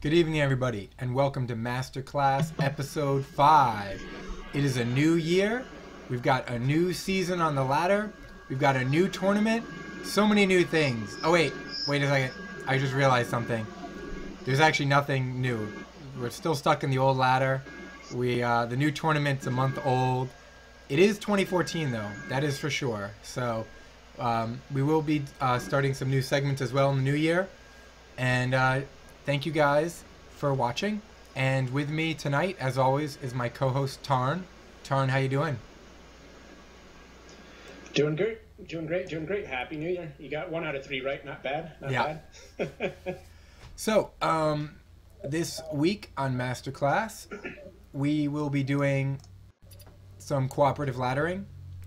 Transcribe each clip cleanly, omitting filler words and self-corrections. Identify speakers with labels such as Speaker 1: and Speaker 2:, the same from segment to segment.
Speaker 1: Good evening, everybody, and welcome to Masterclass Episode 5. It is a new year. We've got a new season on the ladder. We've got a new tournament. So many new things. Oh, wait a second. I just realized something. There's actually nothing new. We're still stuck in the old ladder. The new tournament's a month old. It is 2014, though. That is for sure. So we will be starting some new segments as well in the new year. And thank you guys for watching. And with me tonight, as always, is my co-host Tarn. Tarn, how you doing?
Speaker 2: Doing great. Happy New Year. You got 1 out of 3 right. Not bad. Not bad.
Speaker 1: So, this week on Masterclass, we will be doing some cooperative laddering.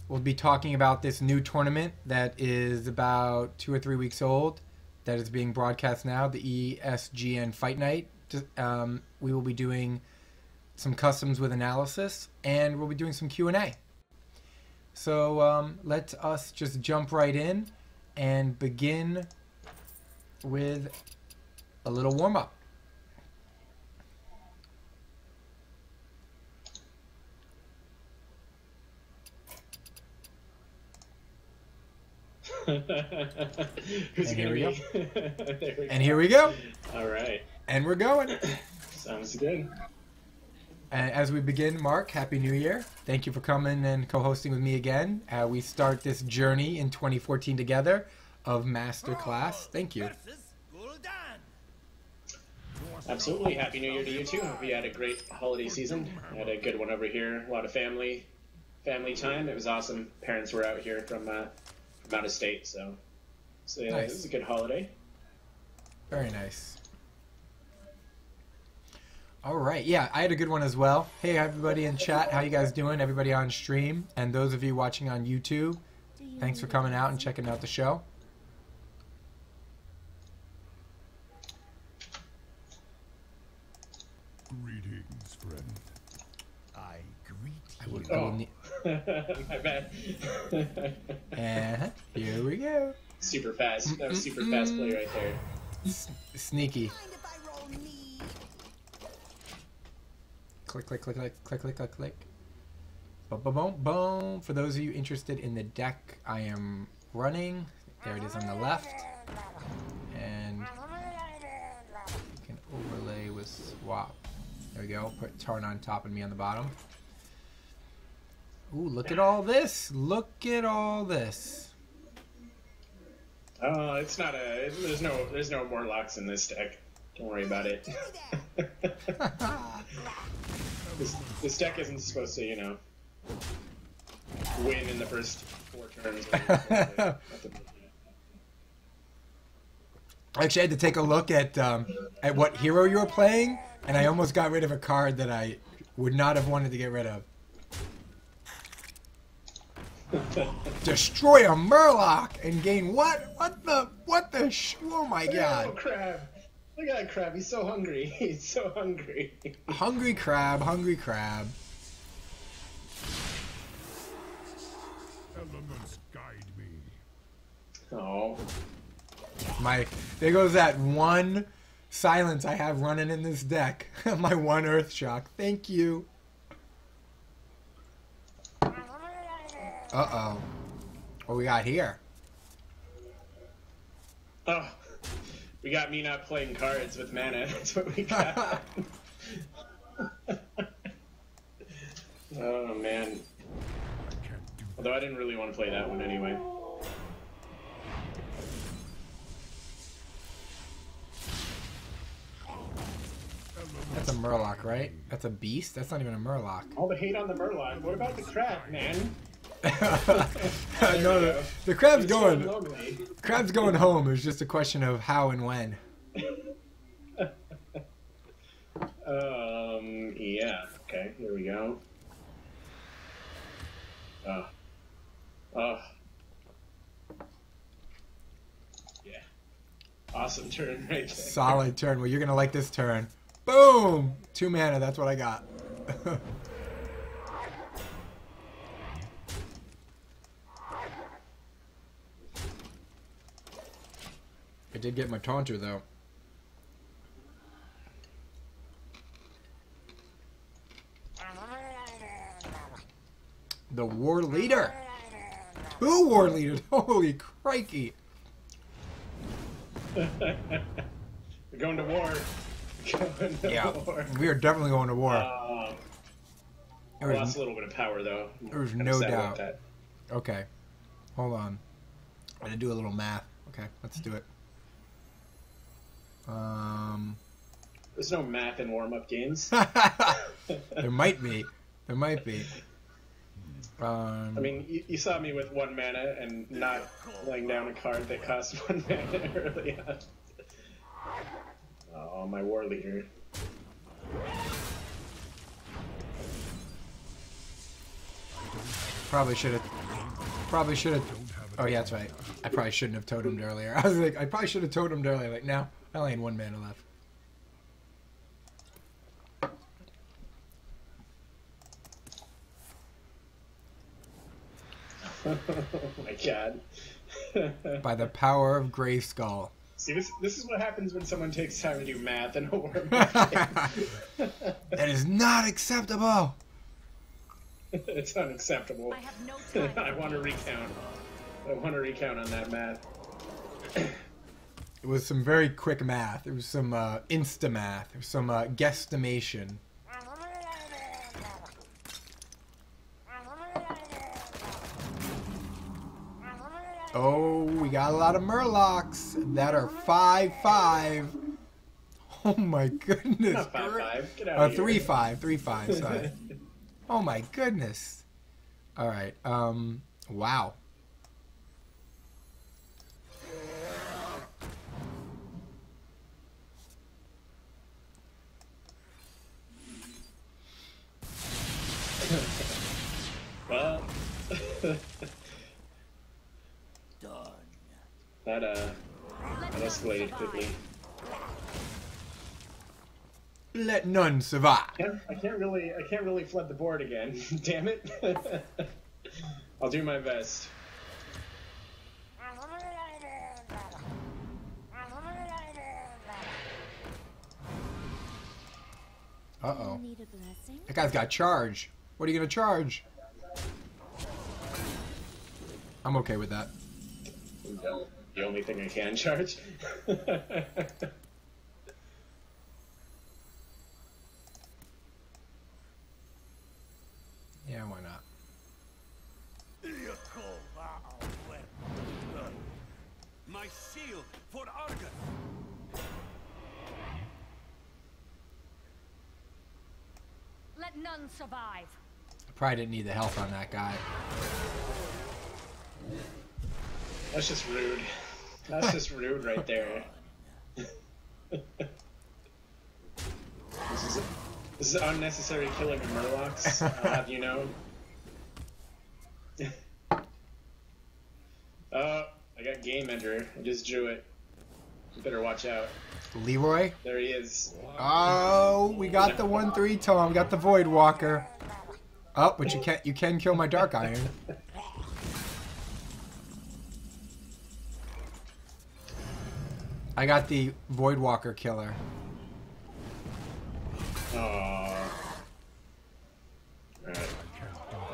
Speaker 1: We'll be talking about this new tournament that is about 2 or 3 weeks old, that is being broadcast now, the ESGN Fight Night. We will be doing some customs with analysis, and we'll be doing some Q&A. So let us just jump right in and begin with a little warm-up.
Speaker 2: And
Speaker 1: here we go. And here we go.
Speaker 2: All right.
Speaker 1: And we're going.
Speaker 2: Sounds good.
Speaker 1: And as we begin, Mark, Happy New Year. Thank you for coming and co-hosting with me again. We start this journey in 2014 together of Masterclass. Thank you.
Speaker 2: Absolutely. Happy New Year to you too. Hope you had a great holiday season. I had a good one over here. A lot of family time. It was awesome. Parents were out here from out of state, so yeah,
Speaker 1: nice.
Speaker 2: It was a good holiday.
Speaker 1: Very nice. All right. Yeah, I had a good one as well. Hey, everybody in chat. How you guys doing? Everybody on stream. And those of you watching on YouTube, thanks for coming out and checking out the show.
Speaker 3: Greetings, friend. I greet you.
Speaker 2: My bad.
Speaker 1: And here we go.
Speaker 2: Super fast. That was super fast play right there.
Speaker 1: Sneaky. Click, click, click, click, click, click, click, click. Boom, boom, boom, boom. For those of you interested in the deck I am running, there it is on the left. And you can overlay with swap. There we go. Put Tarn on top and me on the bottom. Ooh, look at all this. Look at all this.
Speaker 2: Oh, it's not a... There's no Morlocks in this deck. Don't worry about it. This deck isn't supposed to, win in the first 4 turns.
Speaker 1: Actually, I had to take a look at what hero you were playing, and I almost got rid of a card that I would not have wanted to get rid of. Destroy a Murloc and gain what? Oh my god.
Speaker 2: Oh, crab. Look at that crab. He's so hungry. He's so hungry.
Speaker 1: Hungry crab, hungry crab.
Speaker 3: Elements guide me.
Speaker 2: Oh.
Speaker 1: There goes that one silence I have running in this deck. My one Earth Shock. Thank you. Uh-oh. What we got here?
Speaker 2: Oh. We got me not playing cards with mana. That's what we got. Oh, man. Although I didn't really want to play that one anyway.
Speaker 1: That's a Murloc, right? That's a beast? That's not even a Murloc.
Speaker 2: All the hate on the Murloc. What about the crab, man?
Speaker 1: No, the crab's going. Crab's going home. It's just a question of how and when.
Speaker 2: Yeah. Okay. Here we go. Yeah. Awesome turn right there.
Speaker 1: Solid turn. Well, you're gonna like this turn. Boom! 2 mana. That's what I got. I did get my taunter though. The war leader. Who war leader? Holy crikey.
Speaker 2: We're going to war. Going to war.
Speaker 1: We are definitely going to war.
Speaker 2: I lost a little bit of power, though.
Speaker 1: There's
Speaker 2: Kinda
Speaker 1: no
Speaker 2: sad about
Speaker 1: doubt.
Speaker 2: that.
Speaker 1: Okay. Hold on. I'm going to do a little math. Okay, let's do it.
Speaker 2: There's no math in warm-up games.
Speaker 1: There might be. There might be.
Speaker 2: I mean, you saw me with 1 mana and not laying down a card that cost 1 mana early on. Oh, my war leader.
Speaker 1: Probably should have. Oh yeah, that's right. I probably shouldn't have totemed earlier. I was like, I probably should have totemed earlier. Like, now I only had 1 mana left.
Speaker 2: Oh my god.
Speaker 1: By the power of Grayskull.
Speaker 2: See, this is what happens when someone takes time to do math in a warm-up game.
Speaker 1: That is not acceptable.
Speaker 2: It's unacceptable.
Speaker 4: I have no time.
Speaker 2: I want to recount. I want to recount on that math.
Speaker 1: It was some very quick math. It was some insta math. It was some guesstimation. Oh, we got a lot of Murlocs that are 5/5. Oh my goodness.
Speaker 2: Not 5/5. Get out of here.
Speaker 1: 3/5. 3/5. Sorry. Oh my goodness. All right. Wow.
Speaker 2: Well, that escalated quickly.
Speaker 1: Let none survive.
Speaker 2: I can't really flood the board again. Damn it. I'll do my best.
Speaker 1: Uh-oh.
Speaker 4: Need a blessing?
Speaker 1: That guy's got charge. What are you going to charge? I'm okay with that.
Speaker 2: The only thing I can charge.
Speaker 1: Yeah, why not?
Speaker 3: My shield for Argus.
Speaker 4: Let none survive.
Speaker 1: I probably didn't need the health on that guy.
Speaker 2: That's just rude. That's just rude right there. This is unnecessary killing of Murlocs, I'll have you know. I got Game Ender. I just drew it. You better watch out.
Speaker 1: Leroy?
Speaker 2: There he is.
Speaker 1: Oh, we got the 1/3 tome. We got the Void Walker. Oh, but you can kill my Dark Iron. I got the Void Walker killer.
Speaker 2: Aww. Alright.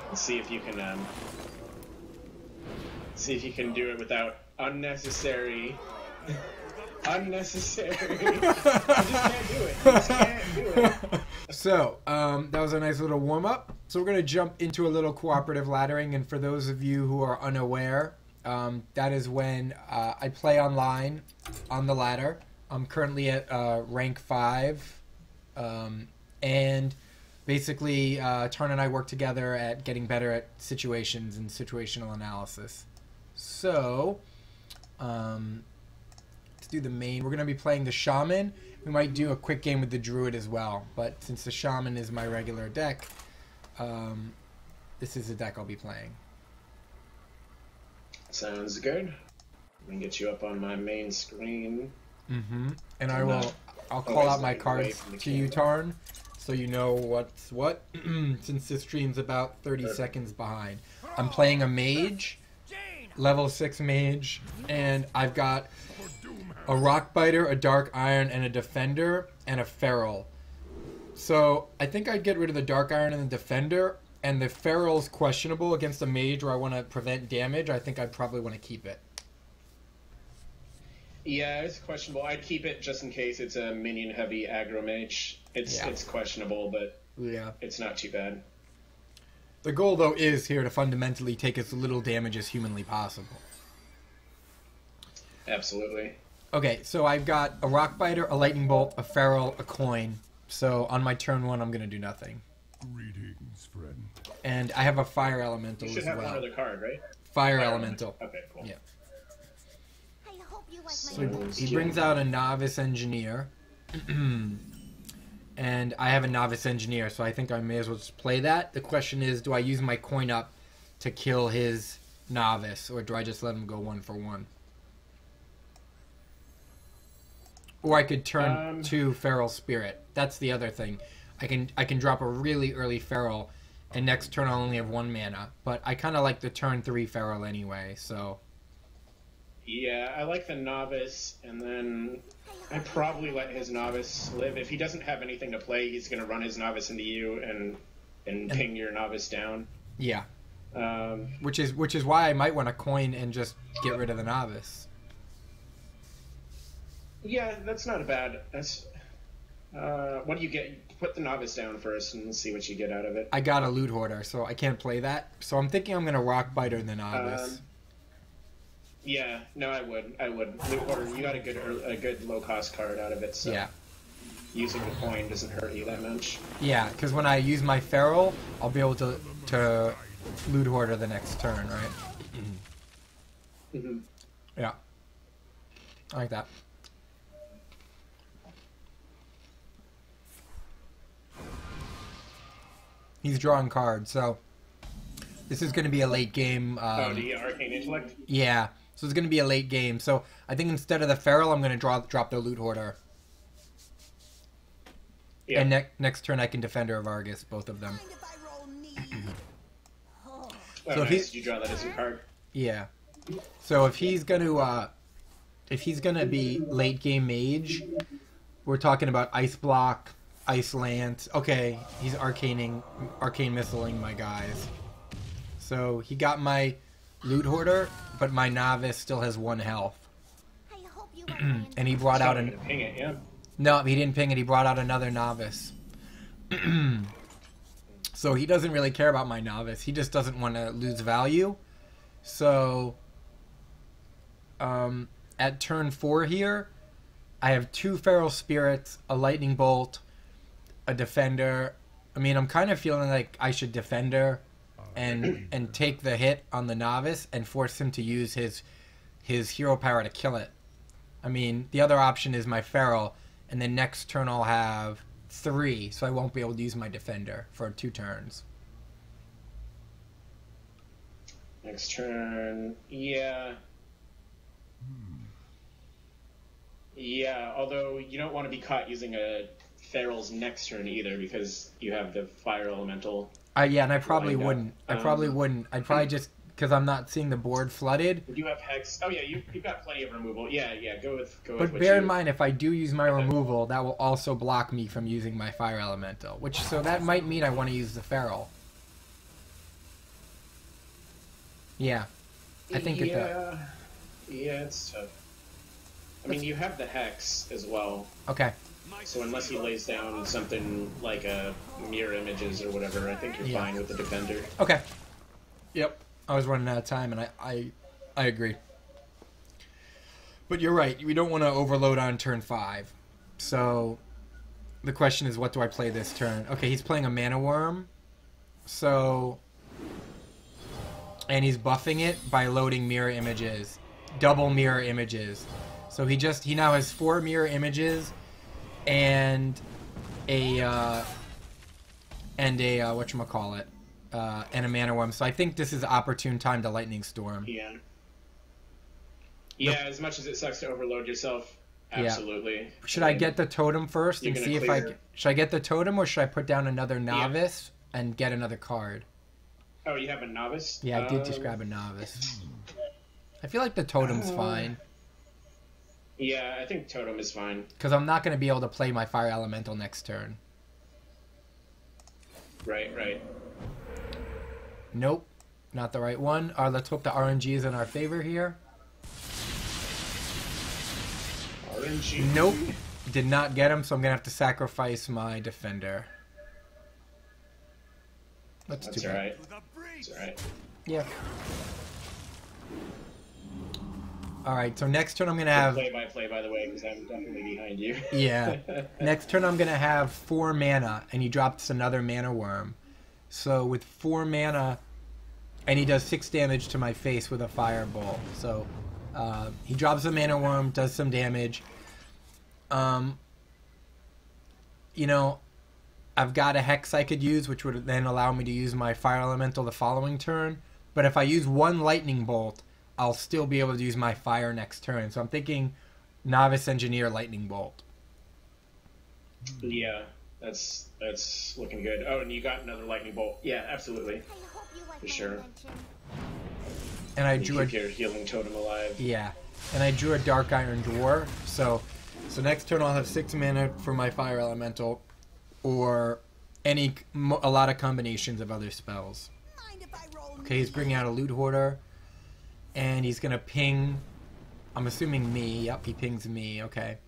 Speaker 2: Let's see if you can do it without unnecessary unnecessary. You just can't do it. You just can't do it.
Speaker 1: So, that was a nice little warm-up. So we're going to jump into a little cooperative laddering, and for those of you who are unaware, that is when I play online on the ladder. I'm currently at rank 5, and basically Tarn and I work together at getting better at situations and situational analysis. So, let's do the main. We're going to be playing the Shaman. We might do a quick game with the Druid as well, but since the Shaman is my regular deck, this is the deck I'll be playing.
Speaker 2: Sounds good. I'm gonna get you up on my main screen.
Speaker 1: Mm-hmm. And I'll call out my cards to you, Tarn, so you know what's what, since this stream's about 30 seconds behind. I'm playing a mage, level 6 mage, and I've got a rock biter, a dark iron, and a defender, and a feral. So I think I'd get rid of the dark iron and the defender, and the Feral's questionable against a mage where I want to prevent damage, I think I'd probably want to keep it.
Speaker 2: Yeah, it's questionable. I'd keep it just in case it's a minion-heavy aggro mage. It's questionable, but
Speaker 1: Yeah.
Speaker 2: it's not too bad.
Speaker 1: The goal, though, is here to fundamentally take as little damage as humanly possible.
Speaker 2: Absolutely.
Speaker 1: Okay, so I've got a Rock Biter, a Lightning Bolt, a Feral, a Coin. So on my turn 1, I'm going to do nothing.
Speaker 3: Greetings, friend.
Speaker 1: And I have a Fire Elemental
Speaker 2: You should
Speaker 1: as
Speaker 2: have
Speaker 1: well.
Speaker 2: one other card, right?
Speaker 1: Fire Elemental.
Speaker 2: Okay, cool.
Speaker 1: Yeah.
Speaker 4: I hope you like
Speaker 1: So
Speaker 4: my
Speaker 1: he brings out a Novice Engineer. And I have a Novice Engineer, so I think I may as well just play that. The question is, do I use my coin up to kill his Novice, or do I just let him go 1 for 1? Or I could turn to Feral Spirit. That's the other thing. I can drop a really early Feral, and next turn I'll only have 1 mana. But I kind of like the turn 3 Feral anyway, so...
Speaker 2: Yeah, I like the Novice, and then I probably let his Novice live. If he doesn't have anything to play, he's going to run his Novice into you and ping your Novice down.
Speaker 1: Yeah. Which is why I might want to coin and just get rid of the Novice.
Speaker 2: Yeah, that's not a bad... That's... what do you get? Put the Novice down first and see what you get out of it.
Speaker 1: I got a Loot Hoarder, so I can't play that. So I'm thinking I'm going to Rock Biter the Novice.
Speaker 2: Yeah, no, I would. Loot Hoarder, you got a good low-cost card out of it, so
Speaker 1: Yeah.
Speaker 2: using the coin doesn't hurt you that much.
Speaker 1: Yeah, because when I use my Feral, I'll be able to Loot Hoarder the next turn, right?
Speaker 2: Mm-hmm.
Speaker 1: Yeah. I like that. He's drawing cards, so this is going to be a late game.
Speaker 2: The Arcane Intellect?
Speaker 1: Yeah, so it's going to be a late game. So I think instead of the Feral, I'm going to drop the Loot Hoarder.
Speaker 2: Yeah.
Speaker 1: And next turn I can Defender of Argus, both of them.
Speaker 2: Oh,
Speaker 1: So if
Speaker 2: nice. Did you draw that as your card?
Speaker 1: Yeah. So if he's going to be late game Mage, we're talking about Ice Block, Ice Lance. Okay, he's Arcane Missiling my guys. So he got my Loot Hoarder, but my Novice still has 1 health.
Speaker 4: I hope you like my
Speaker 1: And he brought out
Speaker 2: Probably gonna ping it, yeah.
Speaker 1: No, he didn't ping it. He brought out another Novice. So he doesn't really care about my Novice. He just doesn't want to lose value. So at turn 4 here, I have 2 Feral Spirits, a Lightning Bolt, a Defender. I mean, I'm kind of feeling like I should Defender and take the hit on the Novice and force him to use his hero power to kill it. I mean, the other option is my Feral, and then next turn I'll have 3, so I won't be able to use my Defender for 2 turns.
Speaker 2: Next turn, yeah. Yeah, although you don't want to be caught using a Feral's next turn either, because you have the Fire Elemental.
Speaker 1: Yeah, and I probably
Speaker 2: lined up.
Speaker 1: wouldn't. I'd probably just, because I'm not seeing the board flooded.
Speaker 2: You have Hex. Oh yeah, you've got plenty of removal. Yeah, go with
Speaker 1: But
Speaker 2: what
Speaker 1: bear in
Speaker 2: you-
Speaker 1: mind, if I do use my removal, that will also block me from using my Fire Elemental. So that might mean I want to use the Feral. Yeah. I think it does.
Speaker 2: Yeah, it's tough. I mean, you have the Hex as well,
Speaker 1: Okay.
Speaker 2: so unless he lays down something like a Mirror Images or whatever, I think you're
Speaker 1: Yeah.
Speaker 2: fine with the Defender.
Speaker 1: Okay. Yep. I was running out of time, and I agree. But you're right. We don't want to overload on turn 5. So the question is, what do I play this turn? Okay, he's playing a Mana Worm. So... And he's buffing it by loading Mirror Images. Double Mirror Images. So he now has 4 Mirror Images and a whatchamacallit, and a Mana Worm. So I think this is an opportune time to Lightning Storm.
Speaker 2: Yeah. Yeah, as much as it sucks to overload yourself, absolutely.
Speaker 1: Should I get the totem first
Speaker 2: You're
Speaker 1: and
Speaker 2: gonna
Speaker 1: see if I...
Speaker 2: clear-
Speaker 1: Should I get the totem, or should I put down another Novice and get another card?
Speaker 2: Oh, you have a Novice?
Speaker 1: Yeah, I did just grab a Novice. I feel like the totem's fine.
Speaker 2: Yeah, I think Totem is fine.
Speaker 1: Because I'm not going to be able to play my Fire Elemental next turn.
Speaker 2: Right.
Speaker 1: Nope. Not the right one. Let's hope the RNG is in our favor here.
Speaker 2: RNG.
Speaker 1: Nope. Did not get him, so I'm going to have to sacrifice my defender. That's
Speaker 2: That's
Speaker 1: too bad.
Speaker 2: alright. That's alright.
Speaker 1: Yeah. Alright, so next turn I'm going to have...
Speaker 2: Play-by-play, by the way, because I'm definitely behind you.
Speaker 1: Yeah. Next turn I'm going to have 4 mana, and he drops another mana worm. So with 4 mana, and he does 6 damage to my face with a firebolt. So he drops a mana worm, does some damage. You know, I've got a Hex I could use, which would then allow me to use my Fire Elemental the following turn. But if I use 1 Lightning Bolt, I'll still be able to use my Fire next turn. So I'm thinking Novice Engineer Lightning Bolt.
Speaker 2: Yeah, that's looking good. Oh, and you got another lightning bolt. Yeah, absolutely.
Speaker 4: I hope you like
Speaker 2: For
Speaker 4: my
Speaker 2: sure.
Speaker 4: invention.
Speaker 1: And I
Speaker 2: You
Speaker 1: drew a...
Speaker 2: keep your healing totem alive.
Speaker 1: Yeah. And I drew a Dark Iron Dwarf. So next turn I'll have 6 mana for my Fire Elemental. Or a lot of combinations of other spells.
Speaker 4: Mind if I roll
Speaker 1: Okay, he's bringing out a Loot Hoarder. And he's going to ping... I'm assuming me. Yep, he pings me. Okay.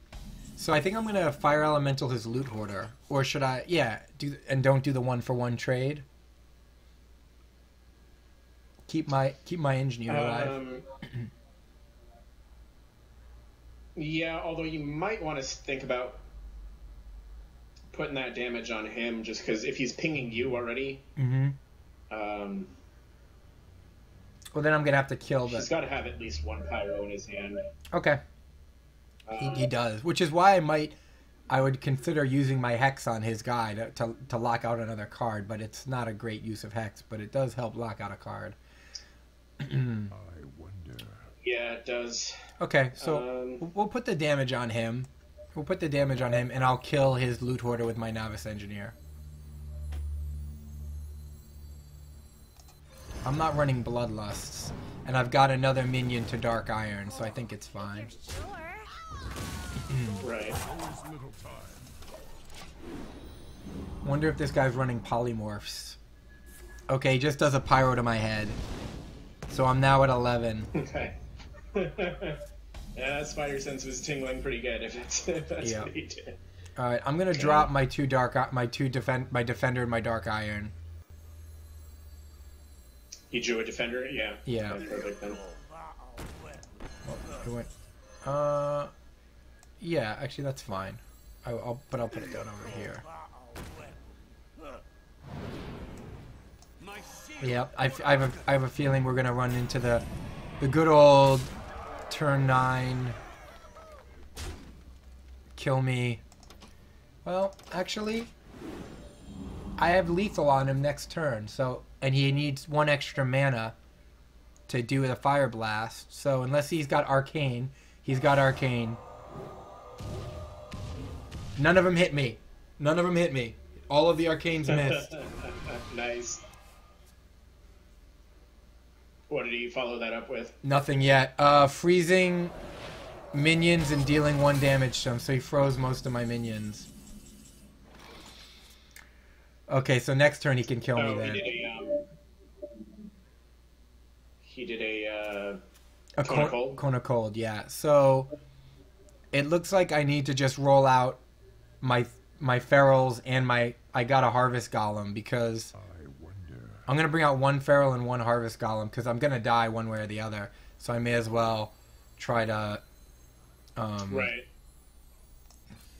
Speaker 1: So I think I'm going to Fire Elemental his Loot Hoarder. Or should I... Yeah, don't do the 1-for-1 trade. Keep my engineer alive.
Speaker 2: Yeah, although you might want to think about putting that damage on him, just because if he's pinging you already...
Speaker 1: Mm-hmm. Well, then I'm going to have to kill the...
Speaker 2: He's got to have at least 1 pyro in his hand.
Speaker 1: Okay. He does. Which is why I would consider using my Hex on his guy to lock out another card, but it's not a great use of Hex, but it does help lock out a card.
Speaker 3: I wonder.
Speaker 2: Yeah, it does.
Speaker 1: Okay, so we'll put the damage on him. We'll put the damage on him, and I'll kill his Loot Hoarder with my Novice Engineer. I'm not running Bloodlusts, and I've got another minion to Dark Iron, so I think it's fine.
Speaker 4: Sure.
Speaker 2: Right.
Speaker 3: Always little time.
Speaker 1: Wonder if this guy's running Polymorphs. Okay, he just does a Pyro to my head. So I'm now at 11.
Speaker 2: Okay. Yeah, that spider sense was tingling pretty good if that's
Speaker 1: Yeah.
Speaker 2: what he did.
Speaker 1: Alright, I'm gonna drop my my Defender and my Dark Iron.
Speaker 2: He drew a defender? Yeah.
Speaker 1: Yeah.
Speaker 2: That's perfect then.
Speaker 1: It went, yeah, actually that's fine. I'll put it down over here. Yep, I have a feeling we're gonna run into the good old turn 9. Kill me. Well, actually, I have lethal on him next turn, so and he needs 1 extra mana to do the Fire Blast. So unless he's got Arcane, he's got Arcane. None of them hit me. None of them hit me. All of the Arcanes missed.
Speaker 2: Nice. What did he follow that up with?
Speaker 1: Nothing yet. Freezing minions and dealing 1 damage to them, so he froze most of my minions. Okay, so next turn he can kill me then.
Speaker 2: He did a
Speaker 1: Cone of Cold? Cone of Cold, yeah. So it looks like I need to just roll out my ferals and I got a Harvest Golem because
Speaker 3: I wonder.
Speaker 1: I'm going to bring out 1 feral and 1 Harvest Golem because I'm going to die one way or the other. So I may as well try to...
Speaker 2: right.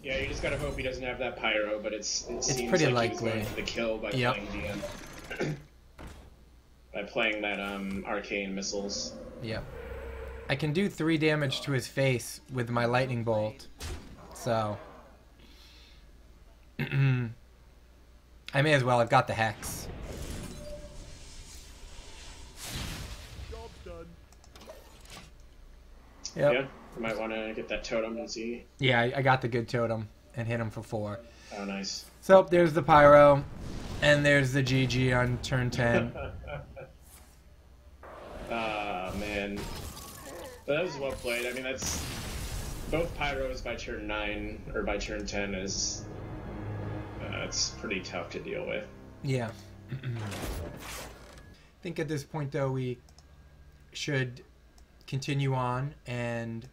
Speaker 2: Yeah, you just gotta hope he doesn't have that pyro, but it seems
Speaker 1: pretty
Speaker 2: like he was
Speaker 1: likely.
Speaker 2: going for the kill by
Speaker 1: Yep.
Speaker 2: playing the by playing that arcane missiles.
Speaker 1: Yep. I can do 3 damage to his face with my Lightning Bolt. So... I may as well. I've got the Hex.
Speaker 3: Job's done.
Speaker 1: Yep.
Speaker 2: Yeah, you might want to get that totem and see.
Speaker 1: Yeah, I got the good totem and hit him for 4.
Speaker 2: Oh, nice.
Speaker 1: So there's the Pyro, and there's the GG on turn 10.
Speaker 2: Ah, man. That was well played. I mean, that's both pyros by turn 9 or by turn 10 is it's pretty tough to deal with.
Speaker 1: Yeah. think at this point, though, we should continue on and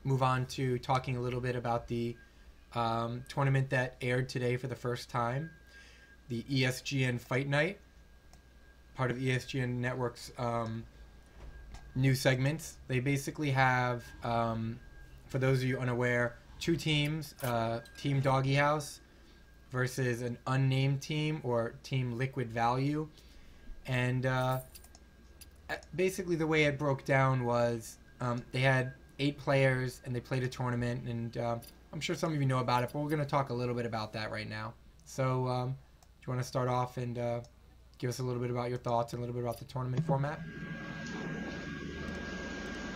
Speaker 1: move on to talking a little bit about the tournament that aired today for the first time, the ESGN Fight Night, part of ESGN Network's new segments. They basically have, for those of you unaware, two teams, Team Doggy House versus an unnamed team, or Team Liquid Value. And basically the way it broke down was they had 8 players and they played a tournament, and I'm sure some of you know about it, but we're going to talk a little bit about that right now. So do you want to start off and give us a little bit about your thoughts and a little bit about the tournament format?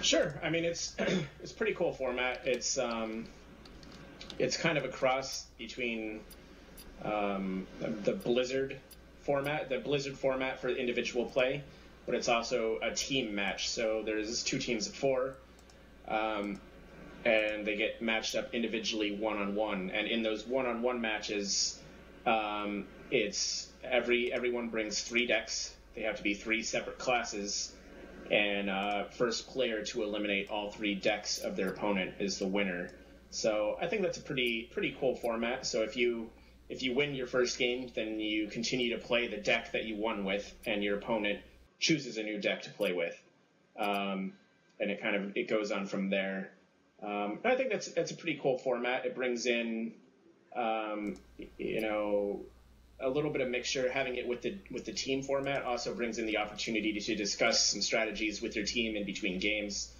Speaker 2: Sure. I mean, it's it's a pretty cool format. It's kind of a cross between the Blizzard format for individual play, but it's also a team match. So there's 2 teams of 4, and they get matched up individually one-on-one. And in those one-on-one matches, it's everyone brings 3 decks. They have to be 3 separate classes, and first player to eliminate all 3 decks of their opponent is the winner. So I think that's a pretty cool format. So if you win your first game, then you continue to play the deck that you won with, and your opponent chooses a new deck to play with, and it goes on from there. I think that's a pretty cool format. It brings in a little bit of mixture. Having it with the team format also brings in the opportunity to discuss some strategies with your team in between games,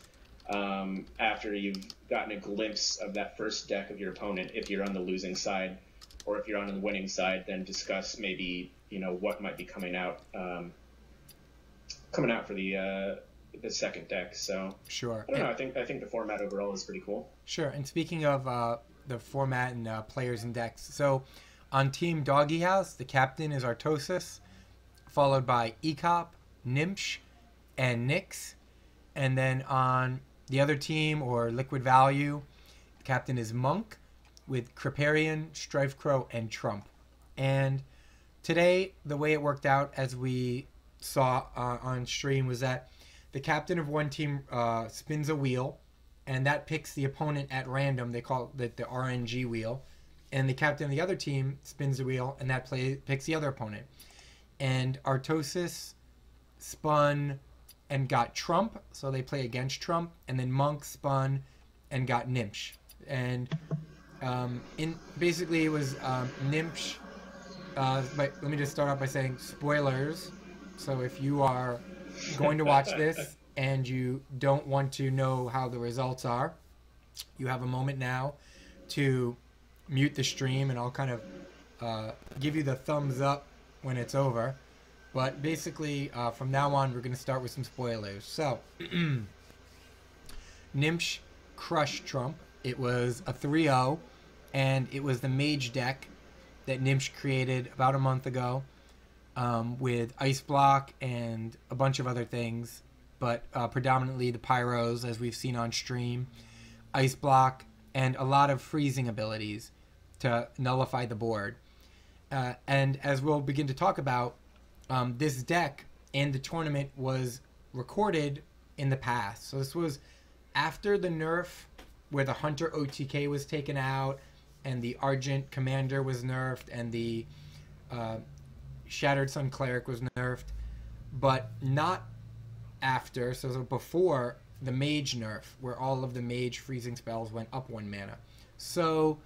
Speaker 2: after you've gotten a glimpse of that first deck of your opponent. If you're on the losing side, or if you're on the winning side, then discuss maybe what might be coming out for the second deck. So
Speaker 1: Sure.
Speaker 2: I don't know. I think the format overall is pretty cool.
Speaker 1: Sure. And speaking of the format and players and decks, so on Team Doggy House, the captain is Artosis, followed by Ecop, Nimsh, and Nyx. And then on the other team, or Liquid Value, the captain is Monk, with Kriparian, Strifecrow, and Trump. And today, the way it worked out, as we saw on stream, was that the captain of one team spins a wheel, and that picks the opponent at random. They call it the RNG wheel. And the captain of the other team spins the wheel, and that picks the other opponent. And Artosis spun and got Trump, so they play against Trump. And then Monk spun and got Nimsh. And basically it was Nimsh. But let me just start off by saying spoilers. So if you are going to watch this and you don't want to know how the results are, you have a moment now to mute the stream, and I'll kind of give you the thumbs up when it's over. But basically, from now on, we're going to start with some spoilers. So, Nimsh crushed Trump. It was a 3-0, and it was the mage deck that Nimsh created about a month ago, with Ice Block and a bunch of other things, but predominantly the Pyros, as we've seen on stream, Ice Block, and a lot of freezing abilities to nullify the board. And as we'll begin to talk about, this deck and the tournament was recorded in the past. So this was after the nerf, where the Hunter OTK was taken out, and the Argent Commander was nerfed, and the Shattered Sun Cleric was nerfed, but not after, so before the Mage nerf, where all of the Mage freezing spells went up 1 mana. So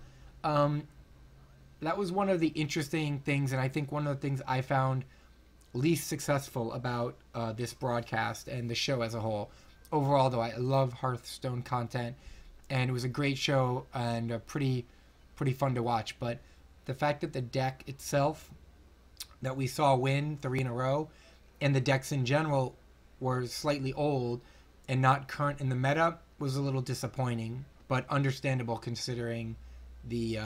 Speaker 1: that was one of the interesting things, and I think one of the things I found least successful about this broadcast and the show as a whole. Overall, though, I love Hearthstone content, and it was a great show and pretty fun to watch. But the fact that the deck itself that we saw win 3 in a row, and the decks in general were slightly old and not current in the meta, was a little disappointing, but understandable considering the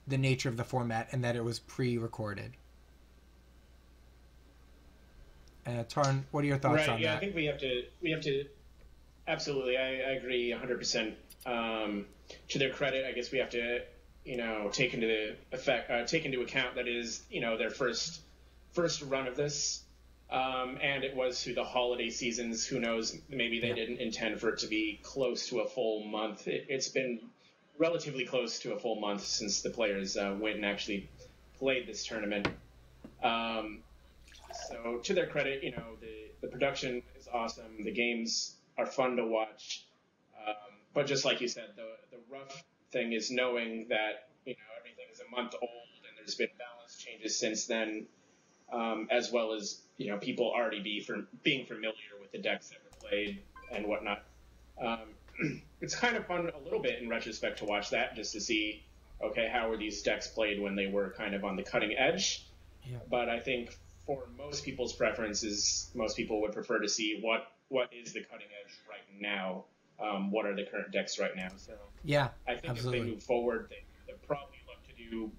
Speaker 1: nature of the format and that it was pre-recorded. Tarn, what are your thoughts on that?
Speaker 2: I think we have to absolutely. I agree 100%. To their credit, I guess we have to, take into account that is, their first run of this. And it was through the holiday seasons. Who knows? Maybe they didn't intend for it to be close to a full month. It's been relatively close to a full month since the players went and actually played this tournament. So to their credit, the production is awesome. The games are fun to watch. But just like you said, the rough thing is knowing that everything is a month old and there's been balance changes since then, as well as people already being familiar with the decks that were played and whatnot. It's kind of fun a little bit in retrospect to watch that, just to see, okay, how were these decks played when they were kind of on the cutting edge.
Speaker 1: Yeah.
Speaker 2: But I think for most people's preferences, most people would prefer to see what is the cutting edge right now. What are the current decks right now? So
Speaker 1: Yeah,
Speaker 2: I think
Speaker 1: absolutely.
Speaker 2: if they move forward, they'll probably look to do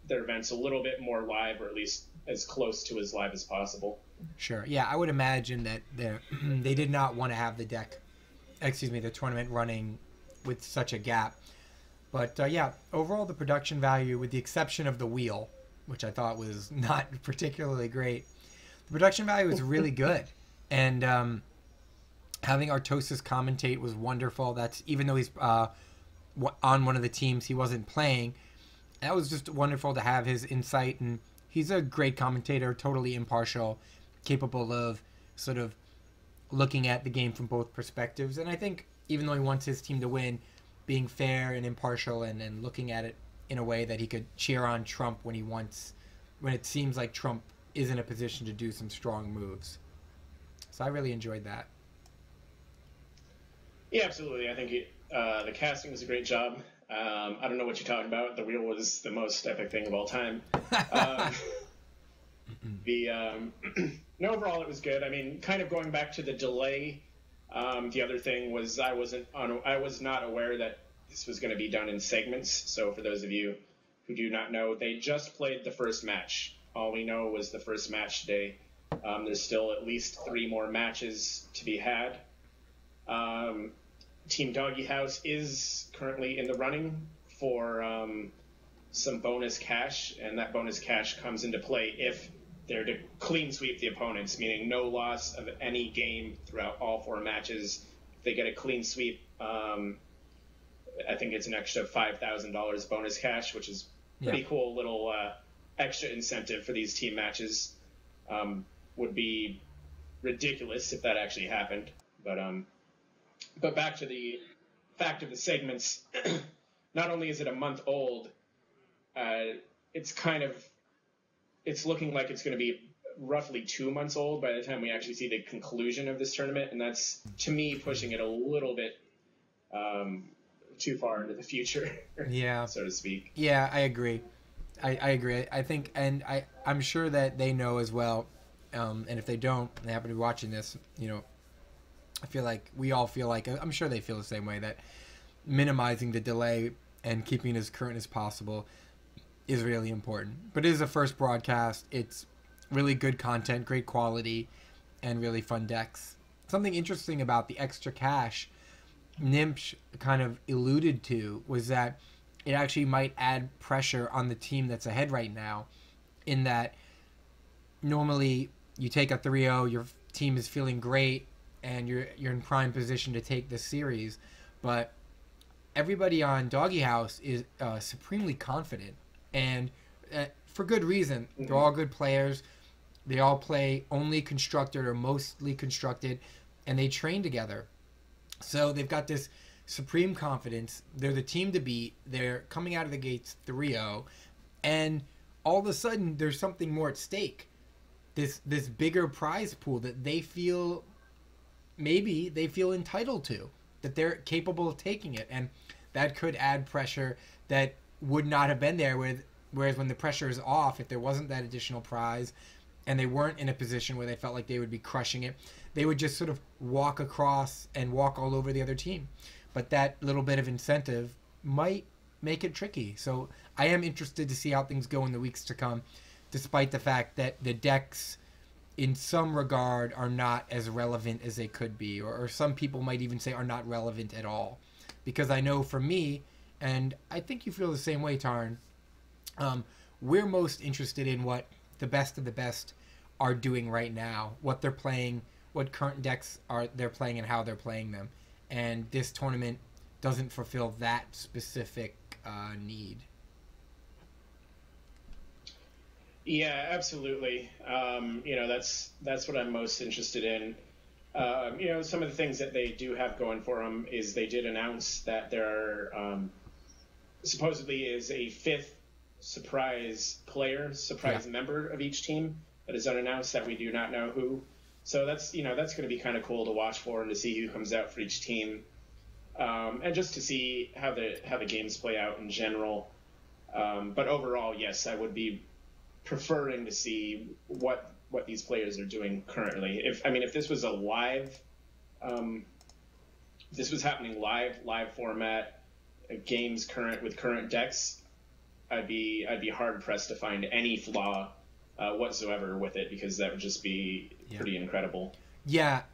Speaker 2: their events a little bit more live, or at least as close to as live as possible.
Speaker 1: Sure. Yeah, I would imagine that they did not want to have the tournament running with such a gap. But yeah, overall the production value, with the exception of the wheel, which I thought was not particularly great, the production value was really good. And having Artosis commentate was wonderful. That's even though he's on one of the teams, he wasn't playing. That was just wonderful to have his insight, and he's a great commentator, totally impartial, capable of sort of looking at the game from both perspectives. And I think even though he wants his team to win, being fair and impartial and looking at it in a way that he could cheer on Trump when it seems like Trump is in a position to do some strong moves. So I really enjoyed that.
Speaker 2: Yeah, absolutely. I think the casting was a great job. I don't know what you're talking about. The wheel was the most epic thing of all time. No, overall it was good. I mean, kind of going back to the delay. The other thing was I was not aware that this was going to be done in segments. So for those of you who do not know, they just played the first match. All we know was the first match today. There's still at least 3 more matches to be had. Team Doggy House is currently in the running for some bonus cash, and that bonus cash comes into play if they're to clean sweep the opponents, meaning no loss of any game throughout all 4 matches. If they get a clean sweep, I think it's an extra $5,000 bonus cash, which is pretty cool little extra incentive for these team matches. Would be ridiculous if that actually happened, but back to the fact of the segments, not only is it a month old, it's looking like it's going to be roughly 2 months old by the time we actually see the conclusion of this tournament, and that's, to me, pushing it a little bit too far into the future, so to speak.
Speaker 1: Yeah, I agree. I agree. I think, and I'm sure that they know as well, and if they don't, they happen to be watching this, I feel like we all feel like, I'm sure they feel the same way, that minimizing the delay and keeping it as current as possible is really important. But it is a first broadcast. It's really good content, great quality, and really fun decks. Something interesting about the extra cash Nimsh kind of alluded to was that it actually might add pressure on the team that's ahead right now, in that normally you take a 3-0, your team is feeling great, and you're in prime position to take the series, but everybody on Doggy House is supremely confident, and for good reason. They're all good players. They all play only constructed or mostly constructed, and they train together. So they've got this supreme confidence. They're the team to beat. They're coming out of the gates 3-0, and all of a sudden there's something more at stake. This bigger prize pool that they feel entitled to, that they're capable of taking it, and that could add pressure that would not have been there whereas when the pressure is off, if there wasn't that additional prize and they weren't in a position where they felt like they would be crushing it, they would just sort of walk across and walk all over the other team. But that little bit of incentive might make it tricky. So I am interested to see how things go in the weeks to come, despite the fact that the decks in some regard are not as relevant as they could be, or some people might even say are not relevant at all. Because I know for me, and I think you feel the same way, Tarn, we're most interested in what the best of the best are doing right now, what they're playing, what current decks they're playing, and how they're playing them. And this tournament doesn't fulfill that specific need.
Speaker 2: Yeah, absolutely. That's what I'm most interested in. Some of the things that they do have going for them is they did announce that there supposedly is a fifth surprise member of each team that is unannounced that we do not know who. So that's going to be kind of cool to watch for and to see who comes out for each team, and just to see how the games play out in general. But overall, yes, I would be preferring to see what these players are doing currently. If this was a live, if this was happening live format, games with current decks, I'd be hard pressed to find any flaw whatsoever with it, because that would just be pretty incredible.
Speaker 1: Yeah,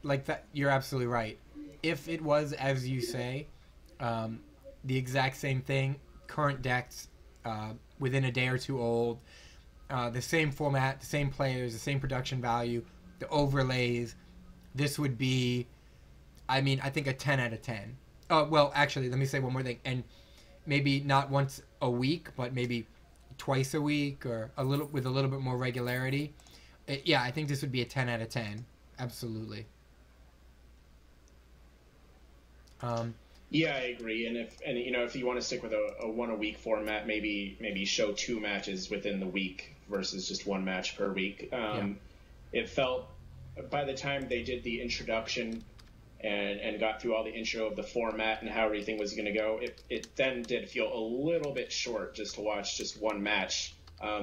Speaker 1: like that, you're absolutely right. If it was, as you say, the exact same thing, current decks, within a day or two old, the same format, the same players, the same production value, the overlays, this would be, I think, a 10 out of 10. Well, actually, let me say one more thing. And maybe not once a week, but maybe twice a week, or with a little bit more regularity. I think this would be a 10 out of 10. Absolutely.
Speaker 2: Yeah, I agree. And if you want to stick with a one a week format, maybe show 2 matches within the week versus just 1 match per week. It felt, by the time they did the introduction and got through all the intro of the format and how everything was going to go, it then did feel a little bit short just to watch just 1 match.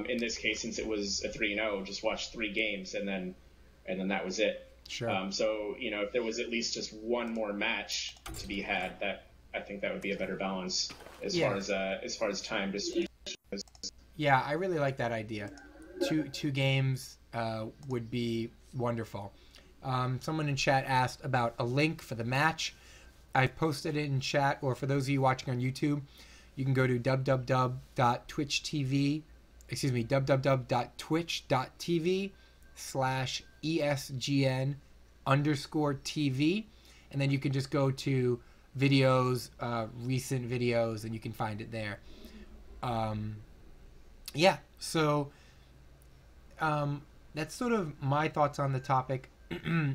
Speaker 2: In this case, since it was a 3-0, just watch 3 games and then that was it.
Speaker 1: Sure.
Speaker 2: So if there was at least just 1 more match to be had, I think that would be a better balance as far as time distribution.
Speaker 1: Yeah, I really like that idea. Two games would be wonderful. Someone in chat asked about a link for the match. I posted it in chat, or for those of you watching on YouTube, you can go to www.twitch.tv/ESGN_TV, and then you can just go to videos, recent videos, and you can find it there. So that's sort of my thoughts on the topic.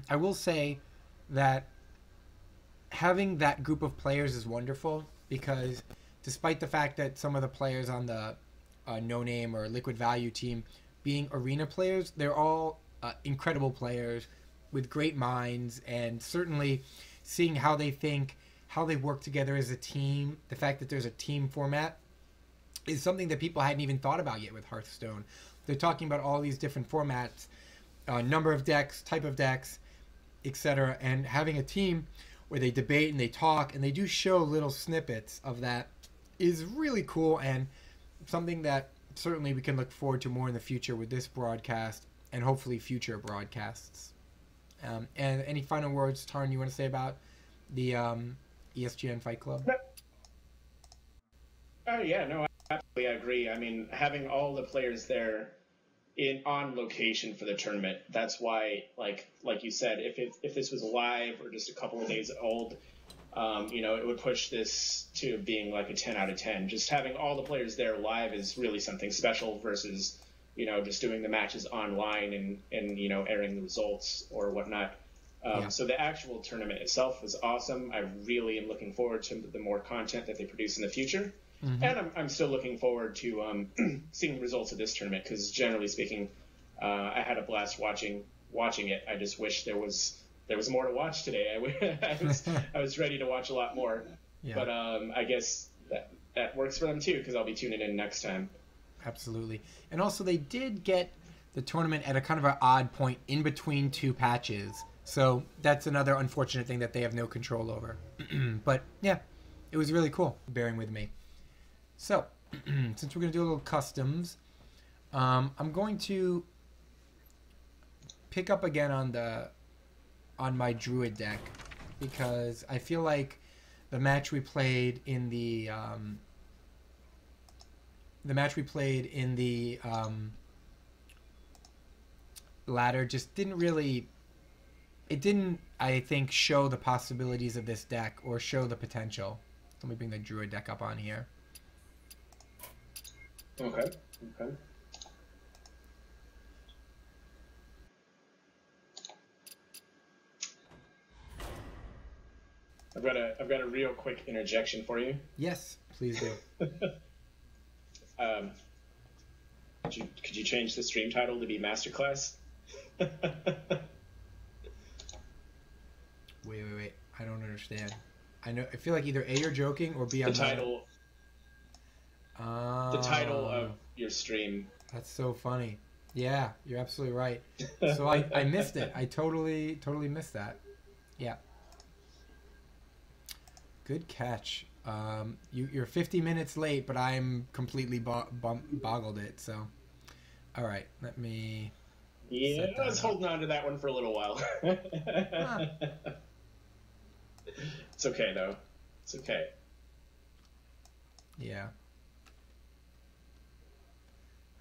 Speaker 1: I will say that having that group of players is wonderful, because despite the fact that some of the players on the No Name or Liquid Value team being arena players, they're all incredible players with great minds, and certainly seeing how they think, how they work together as a team, the fact that there's a team format is something that people hadn't even thought about yet with Hearthstone. They're talking about all these different formats, number of decks, type of decks, etc. And having a team where they debate and they talk and they do show little snippets of that is really cool, and something that certainly we can look forward to more in the future with this broadcast and hopefully future broadcasts. And any final words, Tarn, you want to say about the ESGN Fight Club?
Speaker 2: Oh yeah, no, absolutely, I agree. Having all the players there on location for the tournament, that's why, like you said, if this was live or just a couple of days old, it would push this to being like a 10 out of 10. Just having all the players there live is really something special versus, just doing the matches online and airing the results or whatnot. So the actual tournament itself was awesome. I really am looking forward to the more content that they produce in the future. Mm-hmm. And I'm still looking forward to seeing the results of this tournament, because generally speaking, I had a blast watching it. I just wish there was more to watch today. I was ready to watch a lot more, but I guess that works for them too, because I'll be tuning in next time.
Speaker 1: Absolutely. And also they did get the tournament at a kind of an odd point in between 2 patches, so that's another unfortunate thing that they have no control over. But yeah, it was really cool, bearing with me. So since we're going to do a little customs, I'm going to pick up again on my Druid deck, because I feel like the match we played in the ladder just didn't really. It didn't, I think, show the possibilities of this deck or show the potential. Let me bring the Druid deck up on here.
Speaker 2: Okay. Okay. I've got a real quick interjection for you.
Speaker 1: Yes, please do.
Speaker 2: Could you change the stream title to be Masterclass?
Speaker 1: Wait. I don't understand. I feel like either A, you're joking, or B,
Speaker 2: The
Speaker 1: I'm
Speaker 2: title of your stream.
Speaker 1: That's so funny. Yeah, you're absolutely right. So I missed it. I totally missed that. Yeah. Good catch. You're 50 minutes late, but I'm completely boggled it. So, all right, let me.
Speaker 2: Yeah, I was holding on to that one for a little while.
Speaker 1: Huh.
Speaker 2: It's okay though. It's okay.
Speaker 1: Yeah.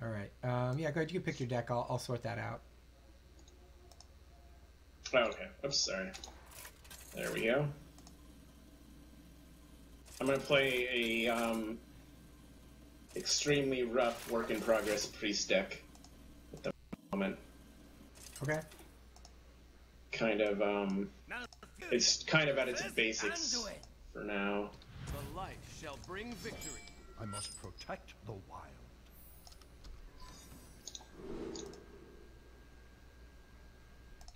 Speaker 1: All right. Yeah, go ahead. You can pick your deck. I'll sort that out.
Speaker 2: Oh, okay. I'm sorry. There we go. I'm gonna play a extremely rough work in progress priest deck at the moment.
Speaker 1: Okay.
Speaker 2: Kind of it's kind of at its basics for now.
Speaker 5: The light shall bring victory.
Speaker 3: I must protect the wild.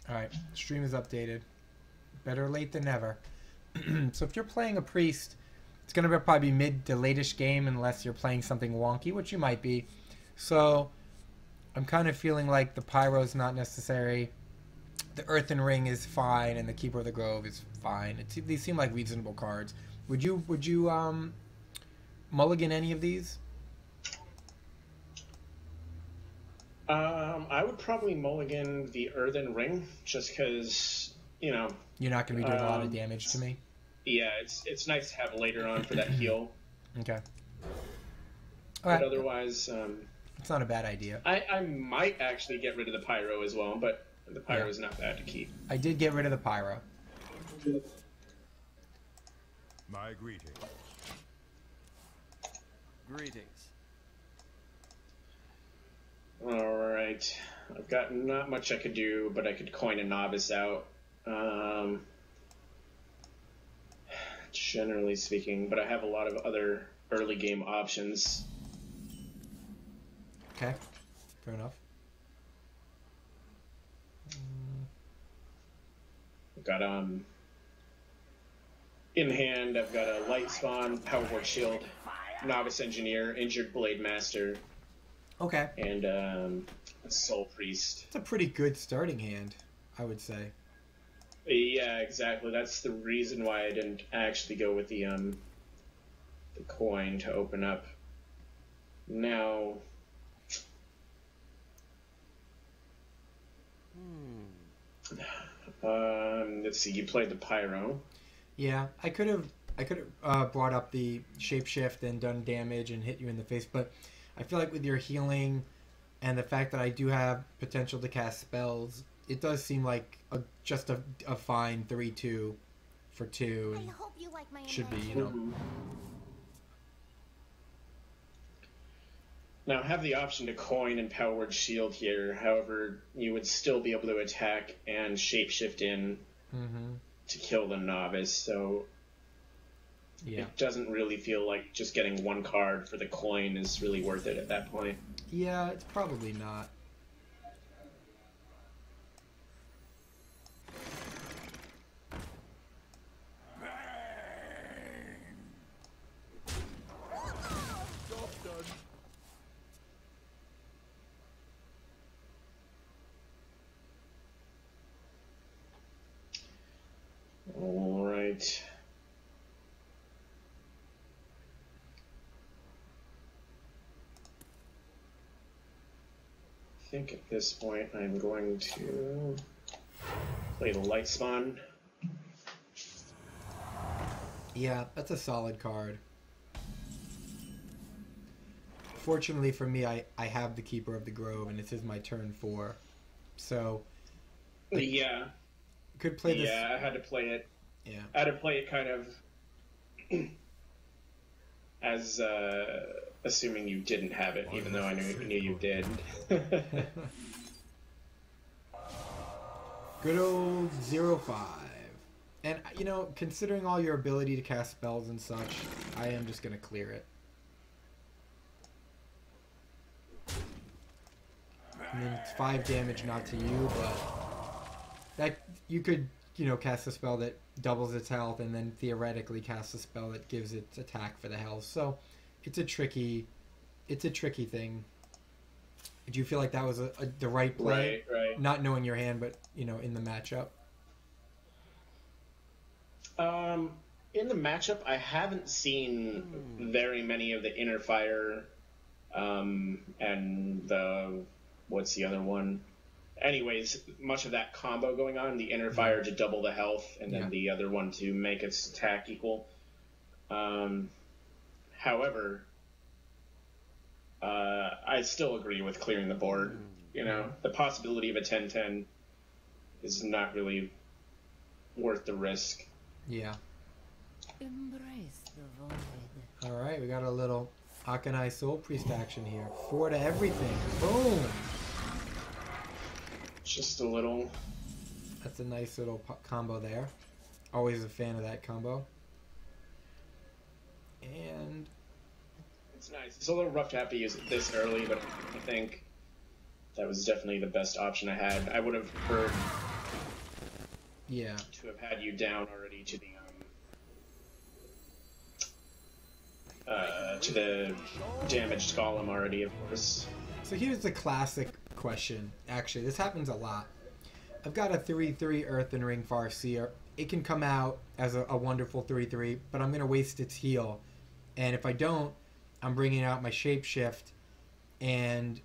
Speaker 1: All right. Stream is updated. Better late than never. So if you're playing a priest, it's going to probably be mid to late-ish game unless you're playing something wonky, which you might be. So I'm kind of feeling like the Pyro's not necessary. The Earthen Ring is fine, and the Keeper of the Grove is fine. These seem like reasonable cards. Would you mulligan any of these?
Speaker 2: I would probably mulligan the Earthen Ring just because, you know.
Speaker 1: You're not going to be doing a lot of damage to me?
Speaker 2: Yeah, it's nice to have later on for that heal.
Speaker 1: Okay.
Speaker 2: But otherwise,
Speaker 1: it's not a bad idea.
Speaker 2: I might actually get rid of the Pyro as well, but the Pyro is not bad to keep.
Speaker 1: I did get rid of the Pyro.
Speaker 3: My greetings.
Speaker 5: Greetings.
Speaker 2: Alright. I've got not much I could do, but I could coin a novice out. Generally speaking, but I have a lot of other early game options.
Speaker 1: Okay. Fair enough.
Speaker 2: I've got in hand, I've got a Light Spawn, Power Ward Shield, Novice Engineer, Injured Blade Master,
Speaker 1: Okay.
Speaker 2: and a Soul Priest.
Speaker 1: It's a pretty good starting hand, I would say.
Speaker 2: Yeah, exactly. That's the reason why I didn't actually go with the coin to open up. Now, let's see. You played the Pyro.
Speaker 1: Yeah, I could have brought up the shapeshift and done damage and hit you in the face, but I feel like with your healing and the fact that I do have potential to cast spells, it does seem like just a fine 3/2 for 2.
Speaker 4: I
Speaker 1: And
Speaker 4: hope you like my
Speaker 1: should be,
Speaker 4: invention.
Speaker 2: Now, I have the option to coin and Power Word Shield here. However, you would still be able to attack and shapeshift in to kill the novice. So
Speaker 1: Yeah.
Speaker 2: it doesn't really feel like just getting one card for the coin is really worth it at that point.
Speaker 1: Yeah, it's probably not.
Speaker 3: Job's done.
Speaker 2: All right. I think at this point I'm going to play the Light Spawn.
Speaker 1: Yeah, that's a solid card. Fortunately for me, I have the Keeper of the Grove, and this is my turn 4. So
Speaker 2: Yeah.
Speaker 1: could play this.
Speaker 2: Yeah, I had to play it.
Speaker 1: Yeah.
Speaker 2: I had to play it kind of as assuming you didn't have it, even though I knew you did.
Speaker 1: Good old 05. And, you know, considering all your ability to cast spells and such, I am just going to clear it. I mean, it's 5 damage, not to you, but that you could, you know, cast a spell that doubles its health and then theoretically cast a spell that gives its attack for the health. So it's a tricky thing. Do you feel like that was the right play?
Speaker 2: Right.
Speaker 1: Not knowing your hand, but, you know, in the matchup?
Speaker 2: In the matchup, I haven't seen very many of the Inner Fire, and the what's the other one? Anyways, much of that combo going on. The Inner Fire to double the health, and then the other one to make its attack equal. However, I still agree with clearing the board. You know, the possibility of a 10-10 is not really worth the risk.
Speaker 1: Yeah.
Speaker 4: Embrace the void.
Speaker 1: All right, we got a little Akanai Soul Priest action here. 4 to everything. Boom!
Speaker 2: Just a little.
Speaker 1: That's a nice little combo there. Always a fan of that combo. And
Speaker 2: It's nice. It's a little rough to have to use it this early, but I think that was definitely the best option I had. I would have preferred
Speaker 1: yeah,
Speaker 2: to have had you down already to the damaged golem already, of course.
Speaker 1: so here's the classic question. Actually, this happens a lot. I've got a 3/3 Earthen Ring Farseer. It can come out as a wonderful 3/3, but I'm going to waste its heal. And if I don't, I'm bringing out my Shapeshift and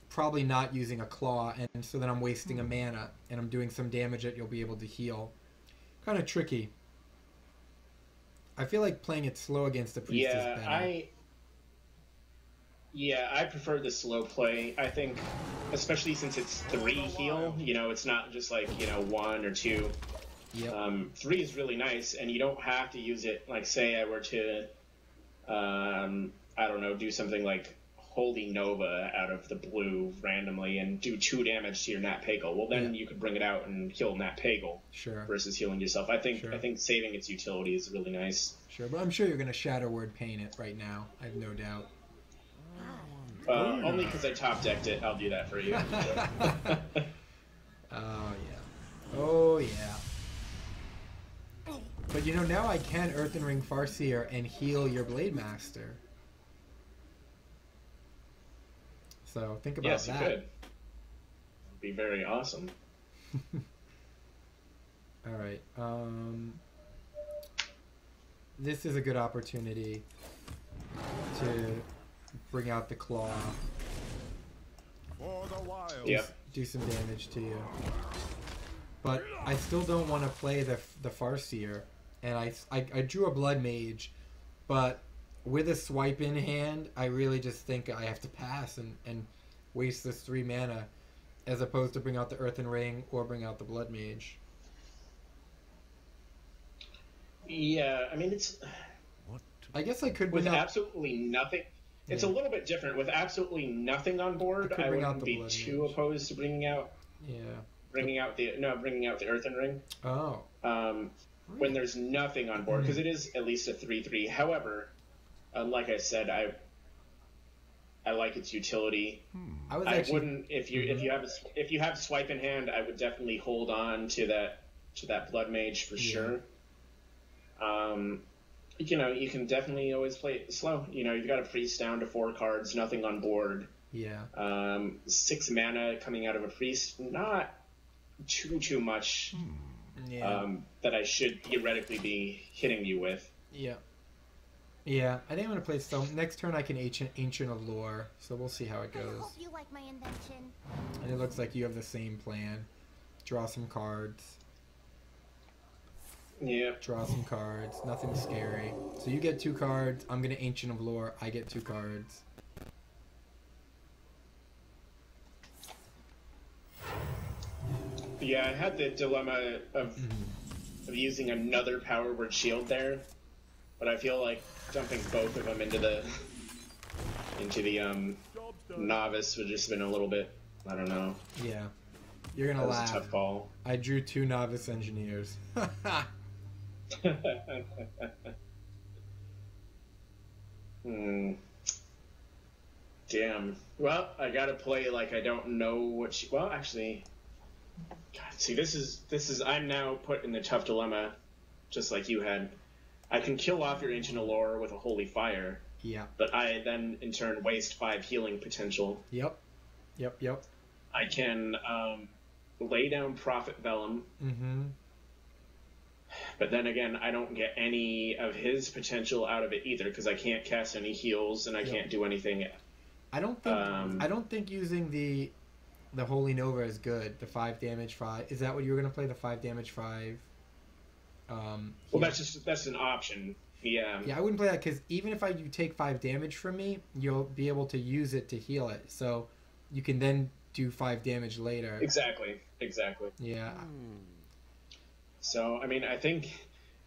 Speaker 1: probably not using a Claw, and so then I'm wasting a mana, and I'm doing some damage that you'll be able to heal. Kind of tricky. I feel like playing it slow against the priest is better.
Speaker 2: I prefer the slow play. I think, especially since it's 3 heal, you know, it's not just like, you know, 1 or 2.
Speaker 1: Yep.
Speaker 2: 3 is really nice, and you don't have to use it, like, say I were to, I don't know, do something like Holy Nova out of the blue randomly and do 2 damage to your Nat Pagel. Well, then you could bring it out and heal Nat Pagel versus healing yourself. I think saving its utility is really nice.
Speaker 1: Sure, but I'm sure you're going to Shadow Word Paint it right now. I have no doubt.
Speaker 2: Only because I top decked it, I'll do that for you.
Speaker 1: Oh, yeah. Oh, yeah. But, you know, now I can Earthen Ring Farseer and heal your Blade Master. So, think about that.
Speaker 2: Yes, you could. It'd be very awesome.
Speaker 1: Alright. This is a good opportunity to bring out the Claw.
Speaker 3: For the wild.
Speaker 2: Yep.
Speaker 1: Do some damage to you. But I still don't want to play the Farseer. And I drew a Blood Mage, but with a swipe in hand, I really just think I have to pass and waste this 3 mana, as opposed to bring out the Earthen Ring or bring out the Blood Mage.
Speaker 2: Yeah, I mean, it's...
Speaker 1: I guess I could
Speaker 2: with
Speaker 1: bring out...
Speaker 2: absolutely nothing... It's a little bit different. With absolutely nothing on board, I wouldn't be too opposed to bringing out...
Speaker 1: Yeah.
Speaker 2: Bringing out the Earthen Ring.
Speaker 1: Oh.
Speaker 2: When there's nothing on board, because it is at least a 3/3. However, like I said, I like its utility. I wouldn't if you have swipe in hand, I would definitely hold on to that Blood Mage for sure. You know, you can definitely always play it slow. You know, you've got a priest down to 4 cards, nothing on board.
Speaker 1: Yeah.
Speaker 2: 6 mana coming out of a priest, not too much. That I should theoretically be hitting you with.
Speaker 1: Yeah. Yeah, I think I'm going to play some. Next turn I can Ancient of Lore, so we'll see how it
Speaker 4: I
Speaker 1: goes.
Speaker 4: hope you like my invention.
Speaker 1: And it looks like you have the same plan. Draw some cards.
Speaker 2: Yeah.
Speaker 1: Draw some cards. Nothing scary. So you get 2 cards. I'm going to Ancient of Lore. I get 2 cards.
Speaker 2: Yeah, I had the dilemma of using another power word shield there, but I feel like dumping both of them into the novice would just been a little bit, I don't know.
Speaker 1: Yeah. You're gonna
Speaker 2: That was
Speaker 1: laugh.
Speaker 2: a tough call.
Speaker 1: I drew 2 novice engineers.
Speaker 2: Damn. Well, I gotta play like I don't know what well, actually, God, see, this is I'm now put in the tough dilemma, just like you had. I can kill off your Ancient Allure with a Holy Fire,
Speaker 1: Yeah.
Speaker 2: but I then, in turn, waste 5 healing potential.
Speaker 1: Yep.
Speaker 2: I can lay down Prophet Vellum, but then again, I don't get any of his potential out of it either, because I can't cast any heals, and I can't do anything.
Speaker 1: I don't think using the Holy Nova is good. The 5 damage 5. Is that what you were gonna play? The 5 damage 5.
Speaker 2: Well, that's an option. Yeah.
Speaker 1: Yeah, I wouldn't play that because even if you take 5 damage from me, you'll be able to use it to heal it. So you can then do 5 damage later.
Speaker 2: Exactly.
Speaker 1: Yeah.
Speaker 2: So, I mean, I think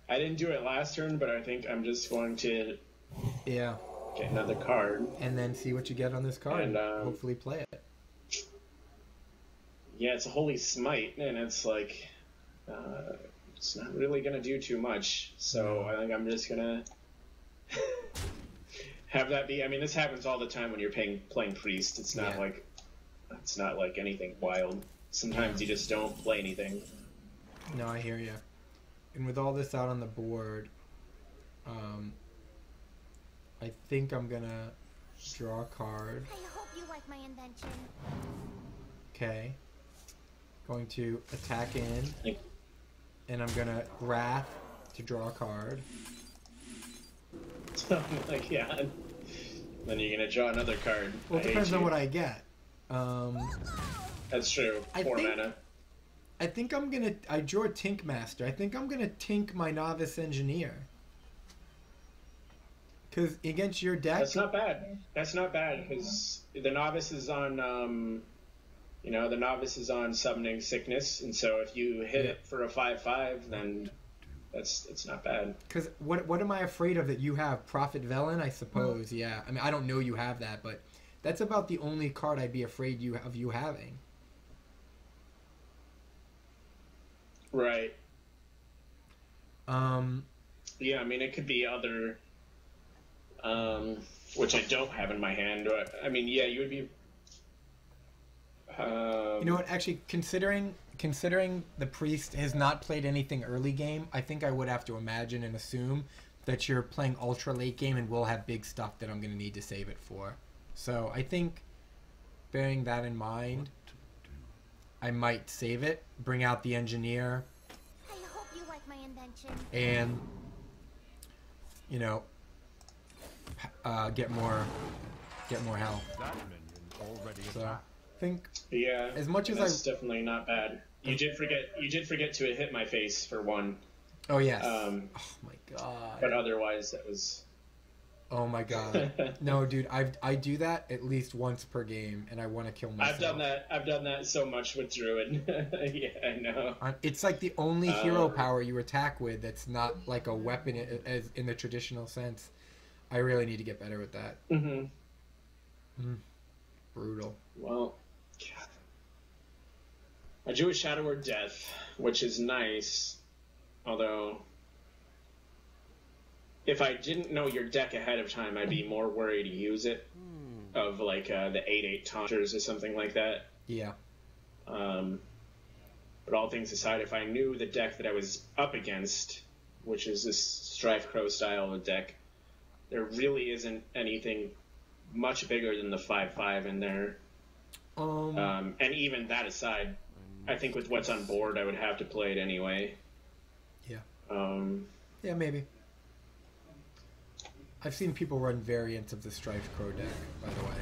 Speaker 2: I didn't do it last turn, but I think I'm just going to
Speaker 1: Yeah.
Speaker 2: get another card.
Speaker 1: And then see what you get on this card.
Speaker 2: And,
Speaker 1: hopefully play it.
Speaker 2: Yeah, it's a Holy Smite, and it's like it's not really going to do too much. So I think I'm just going to have that be. I mean, this happens all the time when you're playing Priest. It's not like anything wild. Sometimes you just don't play anything.
Speaker 1: No, I hear you. And with all this out on the board, I think I'm gonna draw a card.
Speaker 4: I hope you like my invention.
Speaker 1: Okay. Going to attack in, and I'm gonna Wrath to draw a card.
Speaker 2: Like, yeah. Then you're gonna draw another card.
Speaker 1: Well, it depends on what I get.
Speaker 2: That's true.
Speaker 1: I
Speaker 2: 4
Speaker 1: think-
Speaker 2: mana.
Speaker 1: I think I'm gonna. I drew a Tink Master. I think I'm gonna Tink my Novice Engineer. Because against your deck.
Speaker 2: That's not bad. That's not bad because the novice is on, the novice is on summoning sickness, and so if you hit it for a 5/5, then it's not bad.
Speaker 1: Because what am I afraid of that you have? Prophet Velen, I suppose. Yeah. I mean, I don't know you have that, but that's about the only card I'd be afraid of you having.
Speaker 2: Right.
Speaker 1: Yeah,
Speaker 2: I mean, it could be other, which I don't have in my hand. I mean, yeah, you would be.
Speaker 1: You know what? Actually, considering the Priest has not played anything early game, I think I would have to imagine and assume that you're playing ultra late game and will have big stuff that I'm going to need to save it for. So I think, bearing that in mind, I might save it, bring out the Engineer,
Speaker 4: I hope you like my invention.
Speaker 1: and get more health.
Speaker 3: That minion already
Speaker 1: So I
Speaker 3: attacked.
Speaker 1: think
Speaker 2: Yeah.
Speaker 1: as much as
Speaker 2: that's definitely not bad. You did forget to hit my face for one.
Speaker 1: oh yes,
Speaker 2: Oh
Speaker 1: my god.
Speaker 2: But otherwise, that was.
Speaker 1: Oh my god. No, dude, I do that at least once per game, and I want to kill myself.
Speaker 2: I've done that so much with Druid. Yeah, I know.
Speaker 1: It's like the only hero power you attack with that's not like a weapon as in the traditional sense. I really need to get better with that. Brutal.
Speaker 2: Well, God. I drew a Shadow or Death, which is nice, although if I didn't know your deck ahead of time, I'd be more worried to use it, of like the 8/8 taunters or something like that.
Speaker 1: Yeah.
Speaker 2: But all things aside, if I knew the deck that I was up against, which is this Strife Crow style of deck, there really isn't anything much bigger than the 5/5 in there. And even that aside, I think with what's on board, I would have to play it anyway.
Speaker 1: Yeah. Yeah, maybe. I've seen people run variants of the Strife Crow deck, by the way.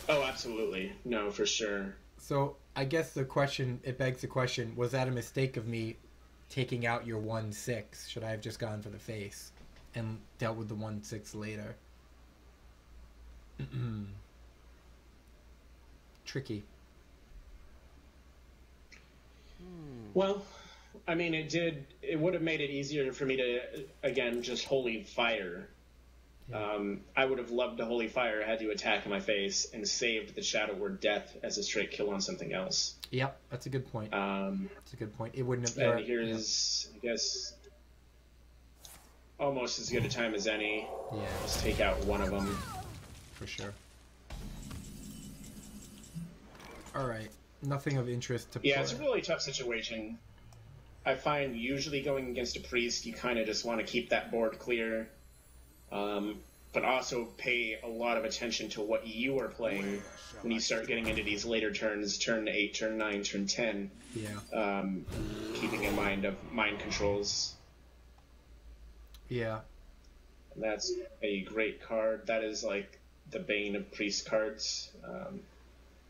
Speaker 2: Oh, absolutely. No, for sure.
Speaker 1: So I guess it begs the question, was that a mistake of me taking out your 1/6? Should I have just gone for the face and dealt with the 1/6 later? Tricky.
Speaker 2: Well, I mean, it would have made it easier for me to, again, just Holy Fire. I would have loved to Holy Fire had you attack in my face and saved the Shadow Word Death as a straight kill on something else.
Speaker 1: Yep, that's a good point. That's a good point. It wouldn't have...
Speaker 2: And here's, I guess, almost as good a time as any.
Speaker 1: Yeah.
Speaker 2: Just take out one of them.
Speaker 1: For sure. Alright. Nothing of interest to play.
Speaker 2: Yeah, it's a really tough situation. I find usually going against a priest, you kind of just want to keep that board clear. But also pay a lot of attention to what you are playing when you start getting into these later turns, turn 8, turn 9, turn 10.
Speaker 1: Yeah.
Speaker 2: Keeping in mind of mind controls.
Speaker 1: Yeah.
Speaker 2: And that's a great card. That is like the bane of priest cards.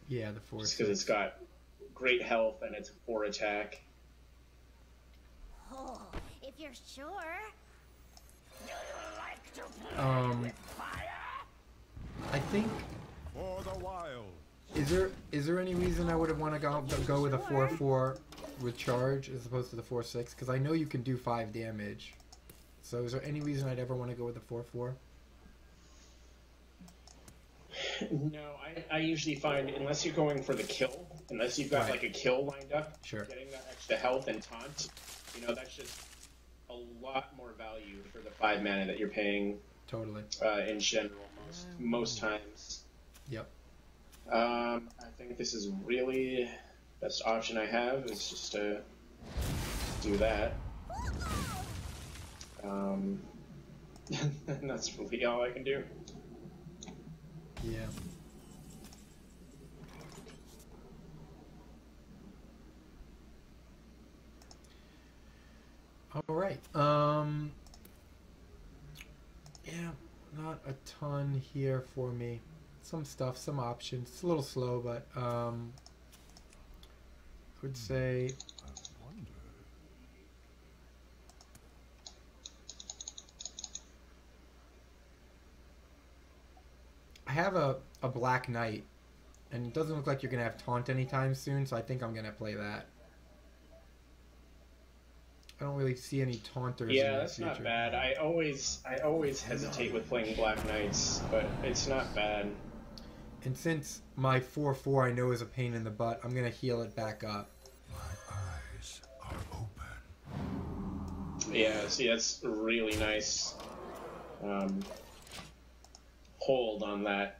Speaker 1: Yeah, the force.
Speaker 2: Because it's got great health and it's 4 attack.
Speaker 4: Oh, if you're sure.
Speaker 1: I think.
Speaker 3: For the wild.
Speaker 1: Is there any reason I would have want to go with a 4/4 with charge as opposed to the 4/6? Because I know you can do 5 damage. So is there any reason I'd ever want to go with a 4/4?
Speaker 2: No, I usually find, unless you're going for the kill, unless you've got
Speaker 1: Right.
Speaker 2: like a kill lined up,
Speaker 1: Sure.
Speaker 2: getting that extra health and taunt, that's just a lot more value for the 5 mana that you're paying
Speaker 1: Totally.
Speaker 2: in general most times.
Speaker 1: Yep.
Speaker 2: I think this is really best option I have is just to do that. And that's really all I can do.
Speaker 1: Yeah. All right. Yeah, not a ton here for me. Some stuff, some options. It's a little slow, but I would say I have a Black Knight, and it doesn't look like you're gonna have taunt anytime soon, so I think I'm gonna play that. I don't really see any taunters.
Speaker 2: Yeah,
Speaker 1: in the
Speaker 2: that's not
Speaker 1: future.
Speaker 2: bad. I always hesitate with playing Black Knights, but it's not bad.
Speaker 1: And since my 4/4 I know is a pain in the butt, I'm gonna heal it back up.
Speaker 3: My eyes are open.
Speaker 2: Yeah, see, that's really nice. Hold on that.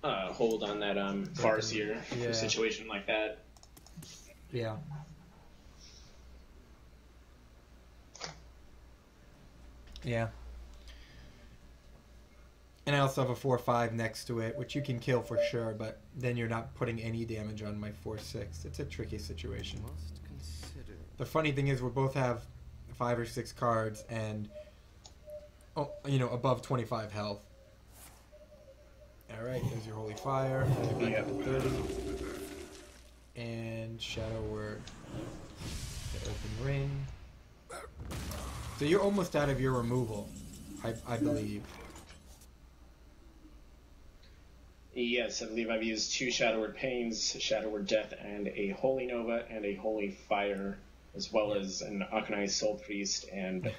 Speaker 2: Hold on that Farseer
Speaker 1: Yeah.
Speaker 2: for a situation like that.
Speaker 1: Yeah. Yeah. And I also have a 4/5 next to it, which you can kill for sure, but then you're not putting any damage on my 4/6. It's a tricky situation.
Speaker 5: Must consider.
Speaker 1: The funny thing is we both have 5 or 6 cards and, above 25 health. Alright, there's your Holy Fire. Back up to 30. And Shadow Word. The Open Ring. So you're almost out of your removal, I believe.
Speaker 2: Yes, I believe I've used 2 Shadow Word Pains, Shadow Word Death, and a Holy Nova, and a Holy Fire, as well as an Akanai Soul Priest and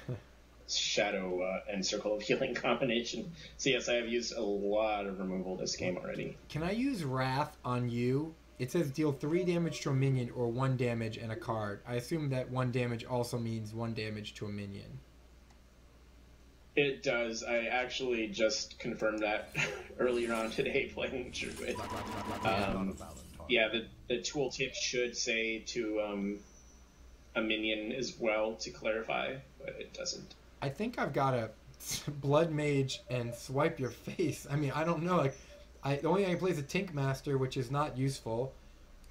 Speaker 2: Shadow and Circle of Healing combination. So yes, I have used a lot of removal this game already.
Speaker 1: Can I use Wrath on you? It says deal 3 damage to a minion or 1 damage and a card. I assume that 1 damage also means 1 damage to a minion.
Speaker 2: It does. I actually just confirmed that earlier on today playing Druid. Yeah, the tooltip should say to a minion as well to clarify, but it doesn't.
Speaker 1: I think I've got a Blood Mage and Swipe Your Face. I mean, I don't know. The only thing I play is a Tink Master, which is not useful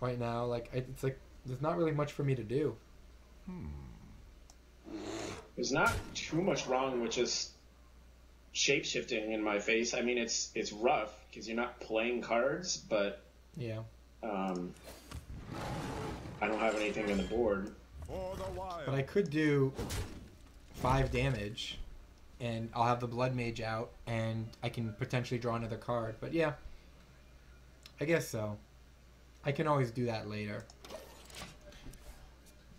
Speaker 1: right now. It's like there's not really much for me to do.
Speaker 2: There's not too much wrong with just shape-shifting in my face. I mean, it's rough because you're not playing cards, but
Speaker 1: Yeah.
Speaker 2: I don't have anything on the board.
Speaker 3: For the wild.
Speaker 1: But I could do 5 damage, and I'll have the Blood Mage out, and I can potentially draw another card. But yeah, I guess so. I can always do that later.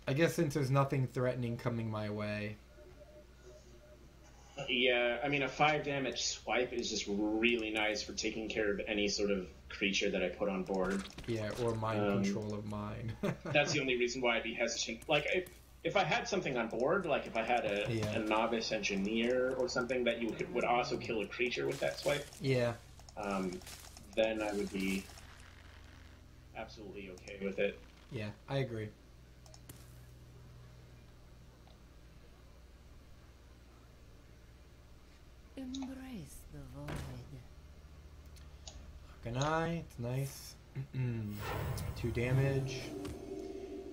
Speaker 1: I guess since there's nothing threatening coming my way.
Speaker 2: Yeah, I mean, a 5 damage swipe is just really nice for taking care of any sort of creature that I put on board.
Speaker 1: Yeah, or mind control of mine.
Speaker 2: That's the only reason why I'd be hesitant. Like, if I had something on board, like if I had a novice engineer or something that would also kill a creature with that swipe,
Speaker 1: yeah.
Speaker 2: Then I would be absolutely okay with it.
Speaker 1: Yeah, I agree.
Speaker 6: Embrace the void.
Speaker 1: An eye, it's nice. 2 damage.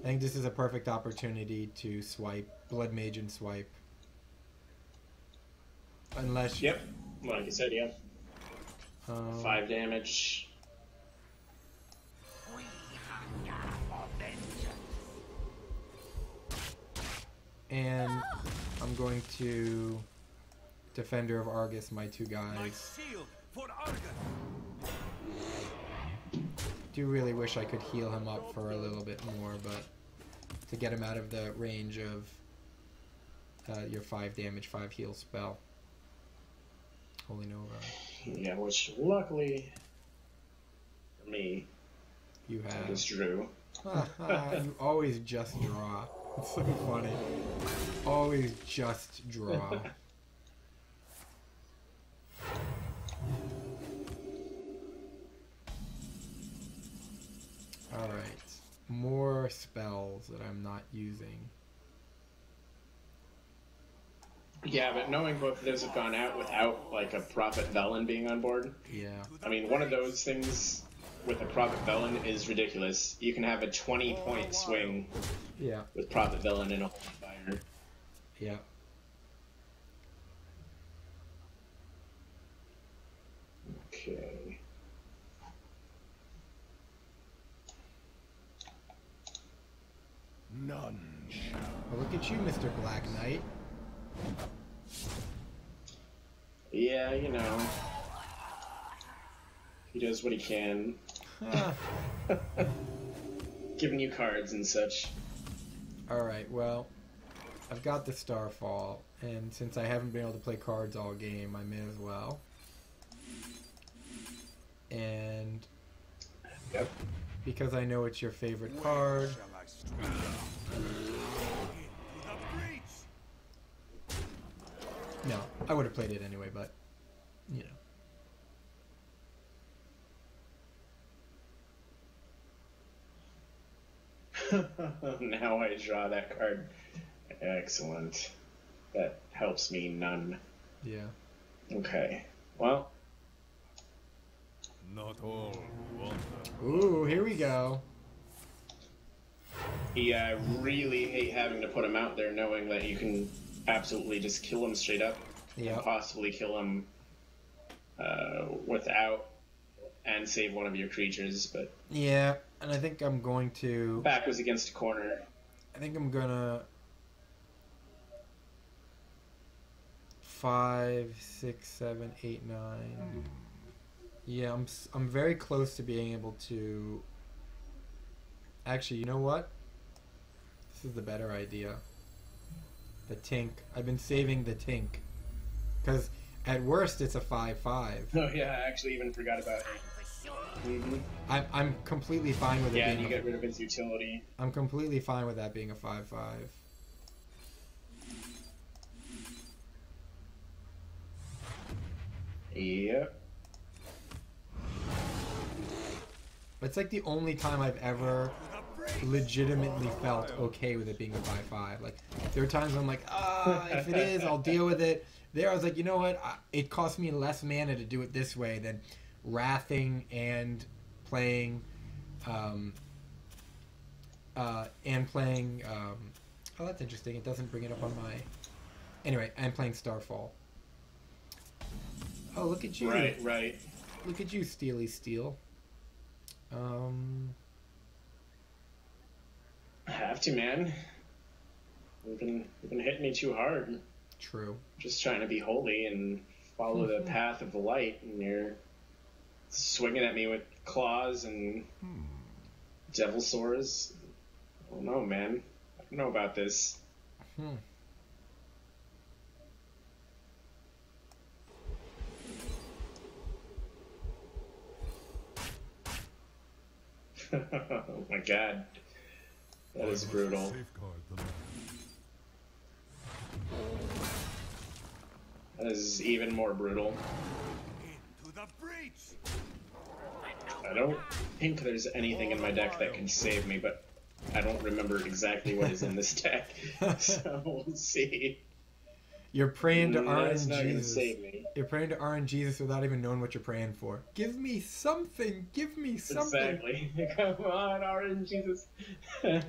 Speaker 1: I think this is a perfect opportunity to swipe. Blood Mage and swipe. Unless...
Speaker 2: Yep, like I said, yeah. 5 damage.
Speaker 1: And I'm going to Defender of Argus, my 2 guys.
Speaker 5: Shield for Argus.
Speaker 1: Do really wish I could heal him up for a little bit more, but to get him out of the range of your 5 damage, 5 heal spell. Holy Nova.
Speaker 2: Yeah, which luckily for me,
Speaker 1: You
Speaker 2: I
Speaker 1: have.
Speaker 2: just drew.
Speaker 1: You always just draw. It's so funny. Always just draw. Alright. More spells that I'm not using.
Speaker 2: Yeah, but knowing both of those have gone out without, like, a Prophet Velen being on board,
Speaker 1: Yeah.
Speaker 2: I mean, one of those things with a Prophet Velen is ridiculous. You can have a 20-point swing
Speaker 1: Yeah.
Speaker 2: with Prophet Velen and a fire.
Speaker 1: Yeah.
Speaker 2: Okay.
Speaker 3: None shall.
Speaker 1: Oh, look at you, Mr. Black Knight.
Speaker 2: Yeah, you know. He does what he can.
Speaker 1: Ah.
Speaker 2: Giving you cards and such.
Speaker 1: Alright, well, I've got the Starfall, and since I haven't been able to play cards all game, I may as well. And
Speaker 2: Yep.
Speaker 1: because I know it's your favorite card,
Speaker 3: Shall I strike?
Speaker 5: To the breach.
Speaker 1: no, I would have played it anyway, but, you know.
Speaker 2: Now I draw that card. Excellent. That helps me none.
Speaker 1: Yeah.
Speaker 2: Okay. Well,
Speaker 3: Not all wonder.
Speaker 1: Ooh, here we go.
Speaker 2: yeah, I really hate having to put him out there knowing that you can absolutely just kill him straight up.
Speaker 1: Yeah.
Speaker 2: And possibly kill him without and save one of your creatures, but
Speaker 1: Yeah, and I think I'm going to...
Speaker 2: back was against a corner.
Speaker 1: I think I'm gonna... 5, 6, 7, 8, 9. Yeah, I'm very close to being able to... Actually, you know what? This is the better idea. The Tink. I've been saving the Tink. Because at worst, it's a 5/5.
Speaker 2: Oh yeah, I actually even forgot about it. Mm-hmm.
Speaker 1: I'm completely fine with it
Speaker 2: Yeah, and
Speaker 1: being
Speaker 2: you get rid of its utility.
Speaker 1: I'm completely fine with that being a 5/5.
Speaker 2: Yep.
Speaker 1: It's like the only time I've ever legitimately felt okay with it being a 5/5. Like, there are times I'm like, if it is, I'll deal with it. There, I was like, you know what? It costs me less mana to do it this way than wrathing and playing, oh, that's interesting. It doesn't bring it up on my... Anyway, I'm playing Starfall. Oh, look at you.
Speaker 2: Right.
Speaker 1: Look at you, Steely Steel.
Speaker 2: I have to, man. You've been hitting me too hard.
Speaker 1: True.
Speaker 2: Just trying to be holy and follow the path of the light, and you're swinging at me with claws and Devil Sores. I don't know, man. I don't know about this. Oh my god. That is brutal.
Speaker 3: Safeguard the land.
Speaker 2: That is even more brutal.
Speaker 5: Into the breach!
Speaker 2: I don't think there's anything in my deck that can save me, but I don't remember exactly what is in this deck. So we'll see.
Speaker 1: You're praying to
Speaker 2: That's not gonna
Speaker 1: RNGesus.
Speaker 2: save me.
Speaker 1: You're praying to RNGesus without even knowing what you're praying for. Give me something. Give me something.
Speaker 2: Exactly. Come on, Orange Jesus. Well,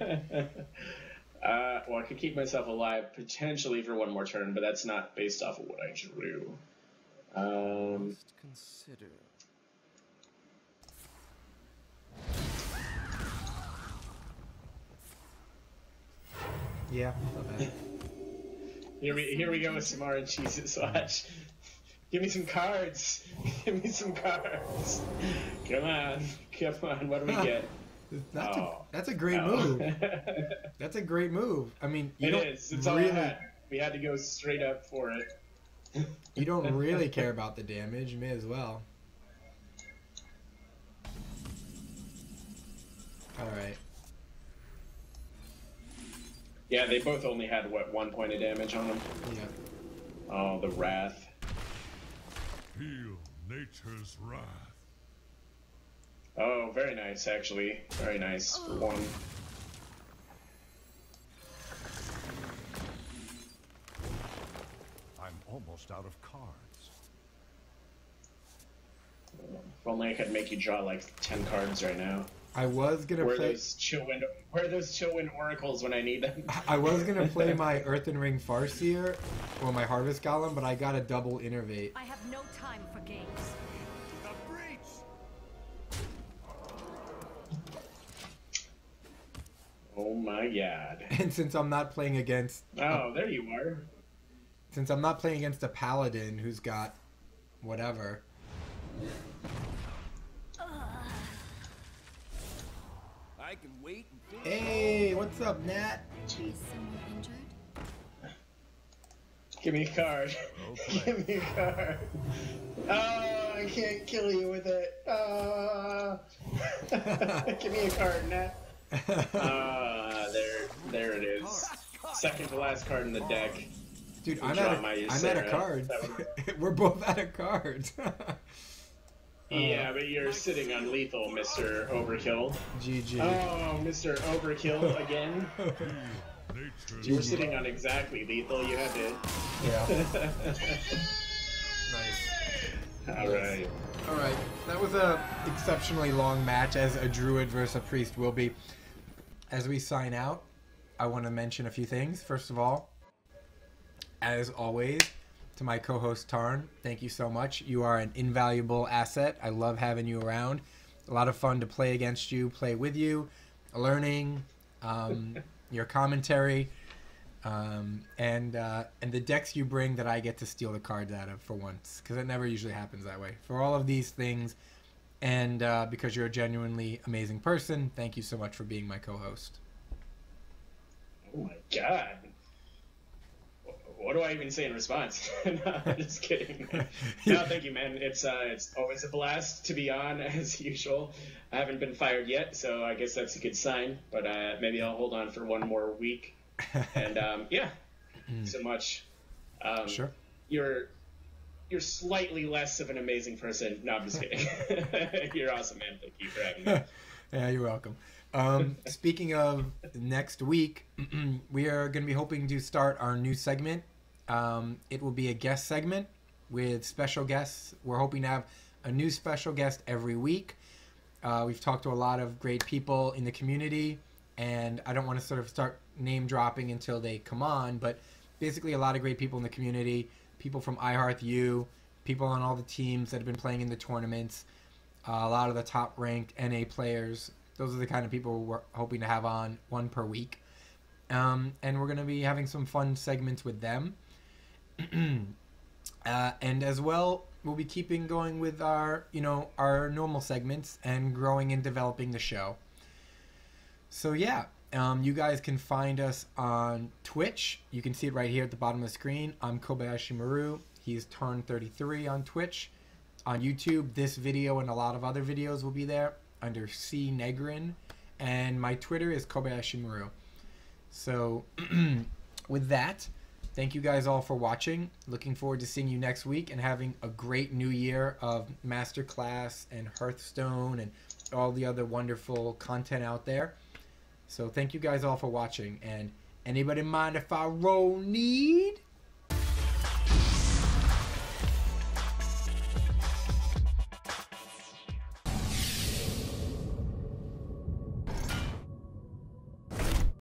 Speaker 2: I could keep myself alive potentially for one more turn, but that's not based off of what I drew.
Speaker 7: Must consider.
Speaker 1: Yeah, not bad.
Speaker 2: Here we go with some Orange Jesus. Watch. Give me some cards. Give me some cards. Come on. What do we get?
Speaker 1: That's a great move. That's a great move. I mean, you
Speaker 2: It
Speaker 1: don't
Speaker 2: is. It's all I
Speaker 1: really,
Speaker 2: had. We had to go straight up for it.
Speaker 1: you don't really care about the damage. You may as well. All right.
Speaker 2: Yeah, they both only had, what, 1 point of damage on them?
Speaker 1: Yeah.
Speaker 2: Oh, the Wrath.
Speaker 3: Feel nature's wrath.
Speaker 2: Oh, very nice, actually. Very nice for one.
Speaker 5: I'm almost out of cards.
Speaker 2: If only I could make you draw like 10 cards right now.
Speaker 1: I was gonna
Speaker 2: Where are
Speaker 1: play.
Speaker 2: those Chillwind Oracles when I need them?
Speaker 1: I was gonna play my Earthen Ring Farseer or my Harvest Golem, but I got a double Innervate.
Speaker 6: I have no time for games.
Speaker 5: To the breach!
Speaker 2: Oh my god.
Speaker 1: And since I'm not playing against,
Speaker 2: Oh, there you are.
Speaker 1: since I'm not playing against a Paladin who's got whatever.
Speaker 7: I can wait and
Speaker 1: Hey, what's up, Nat?
Speaker 4: Is someone injured?
Speaker 2: Give me a card. Give me a card. Oh, I can't kill you with it. Give me a card, Nat. There it is. Second to last card in the deck.
Speaker 1: Dude,
Speaker 2: You
Speaker 1: I'm
Speaker 2: draw
Speaker 1: out
Speaker 2: my
Speaker 1: of
Speaker 2: Ysera.
Speaker 1: cards.
Speaker 2: That would-
Speaker 1: We're both out of cards.
Speaker 2: Yeah, but you're sitting on lethal, Mr. Overkill.
Speaker 1: GG.
Speaker 2: Oh, Mr. Overkill again.
Speaker 3: Nature's
Speaker 2: You were sitting on exactly lethal. You had to.
Speaker 1: Yeah. Nice.
Speaker 2: All right.
Speaker 1: All right, that was a exceptionally long match, as a druid versus a priest will be. As we sign out, I want to mention a few things. First of all, as always, to my co-host Tarn, thank you so much. You are an invaluable asset. I love having you around. A lot of fun to play against you, play with you, learning, your commentary, and the decks you bring that I get to steal the cards out of for once, because it never usually happens that way. For all of these things, and because you're a genuinely amazing person, thank you so much for being my co-host.
Speaker 2: Oh my god. What do I even say in response? No, just kidding. No, thank you, man. It's always a blast to be on, as usual. I haven't been fired yet, so I guess that's a good sign. But maybe I'll hold on for one more week. And yeah, so much.
Speaker 1: Sure.
Speaker 2: You're slightly less of an amazing person. No, I'm just kidding. You're awesome, man. Thank you for having me.
Speaker 1: Yeah, you're welcome. Speaking of next week, we are going to be hoping to start our new segment. It will be a guest segment with special guests. We're hoping to have a new special guest every week. We've talked to a lot of great people in the community, and I don't want to sort of start name dropping until they come on, but basically a lot of great people in the community, people from iHeartU, people on all the teams that have been playing in the tournaments, a lot of the top ranked NA players. Those are the kind of people we're hoping to have on, one per week. And we're going to be having some fun segments with them. And as well, we'll be keeping going with our normal segments and growing and developing the show. So yeah, you guys can find us on Twitch. You can see it right here at the bottom of the screen. I'm Kobayashi Maru. He's turned 33 on Twitch. On YouTube, this video and a lot of other videos will be there under C Negrin. And my Twitter is Kobayashi Maru. So with that, thank you guys all for watching. Looking forward to seeing you next week and having a great new year of Masterclass and Hearthstone and all the other wonderful content out there. So thank you guys all for watching. And anybody mind if I roll need?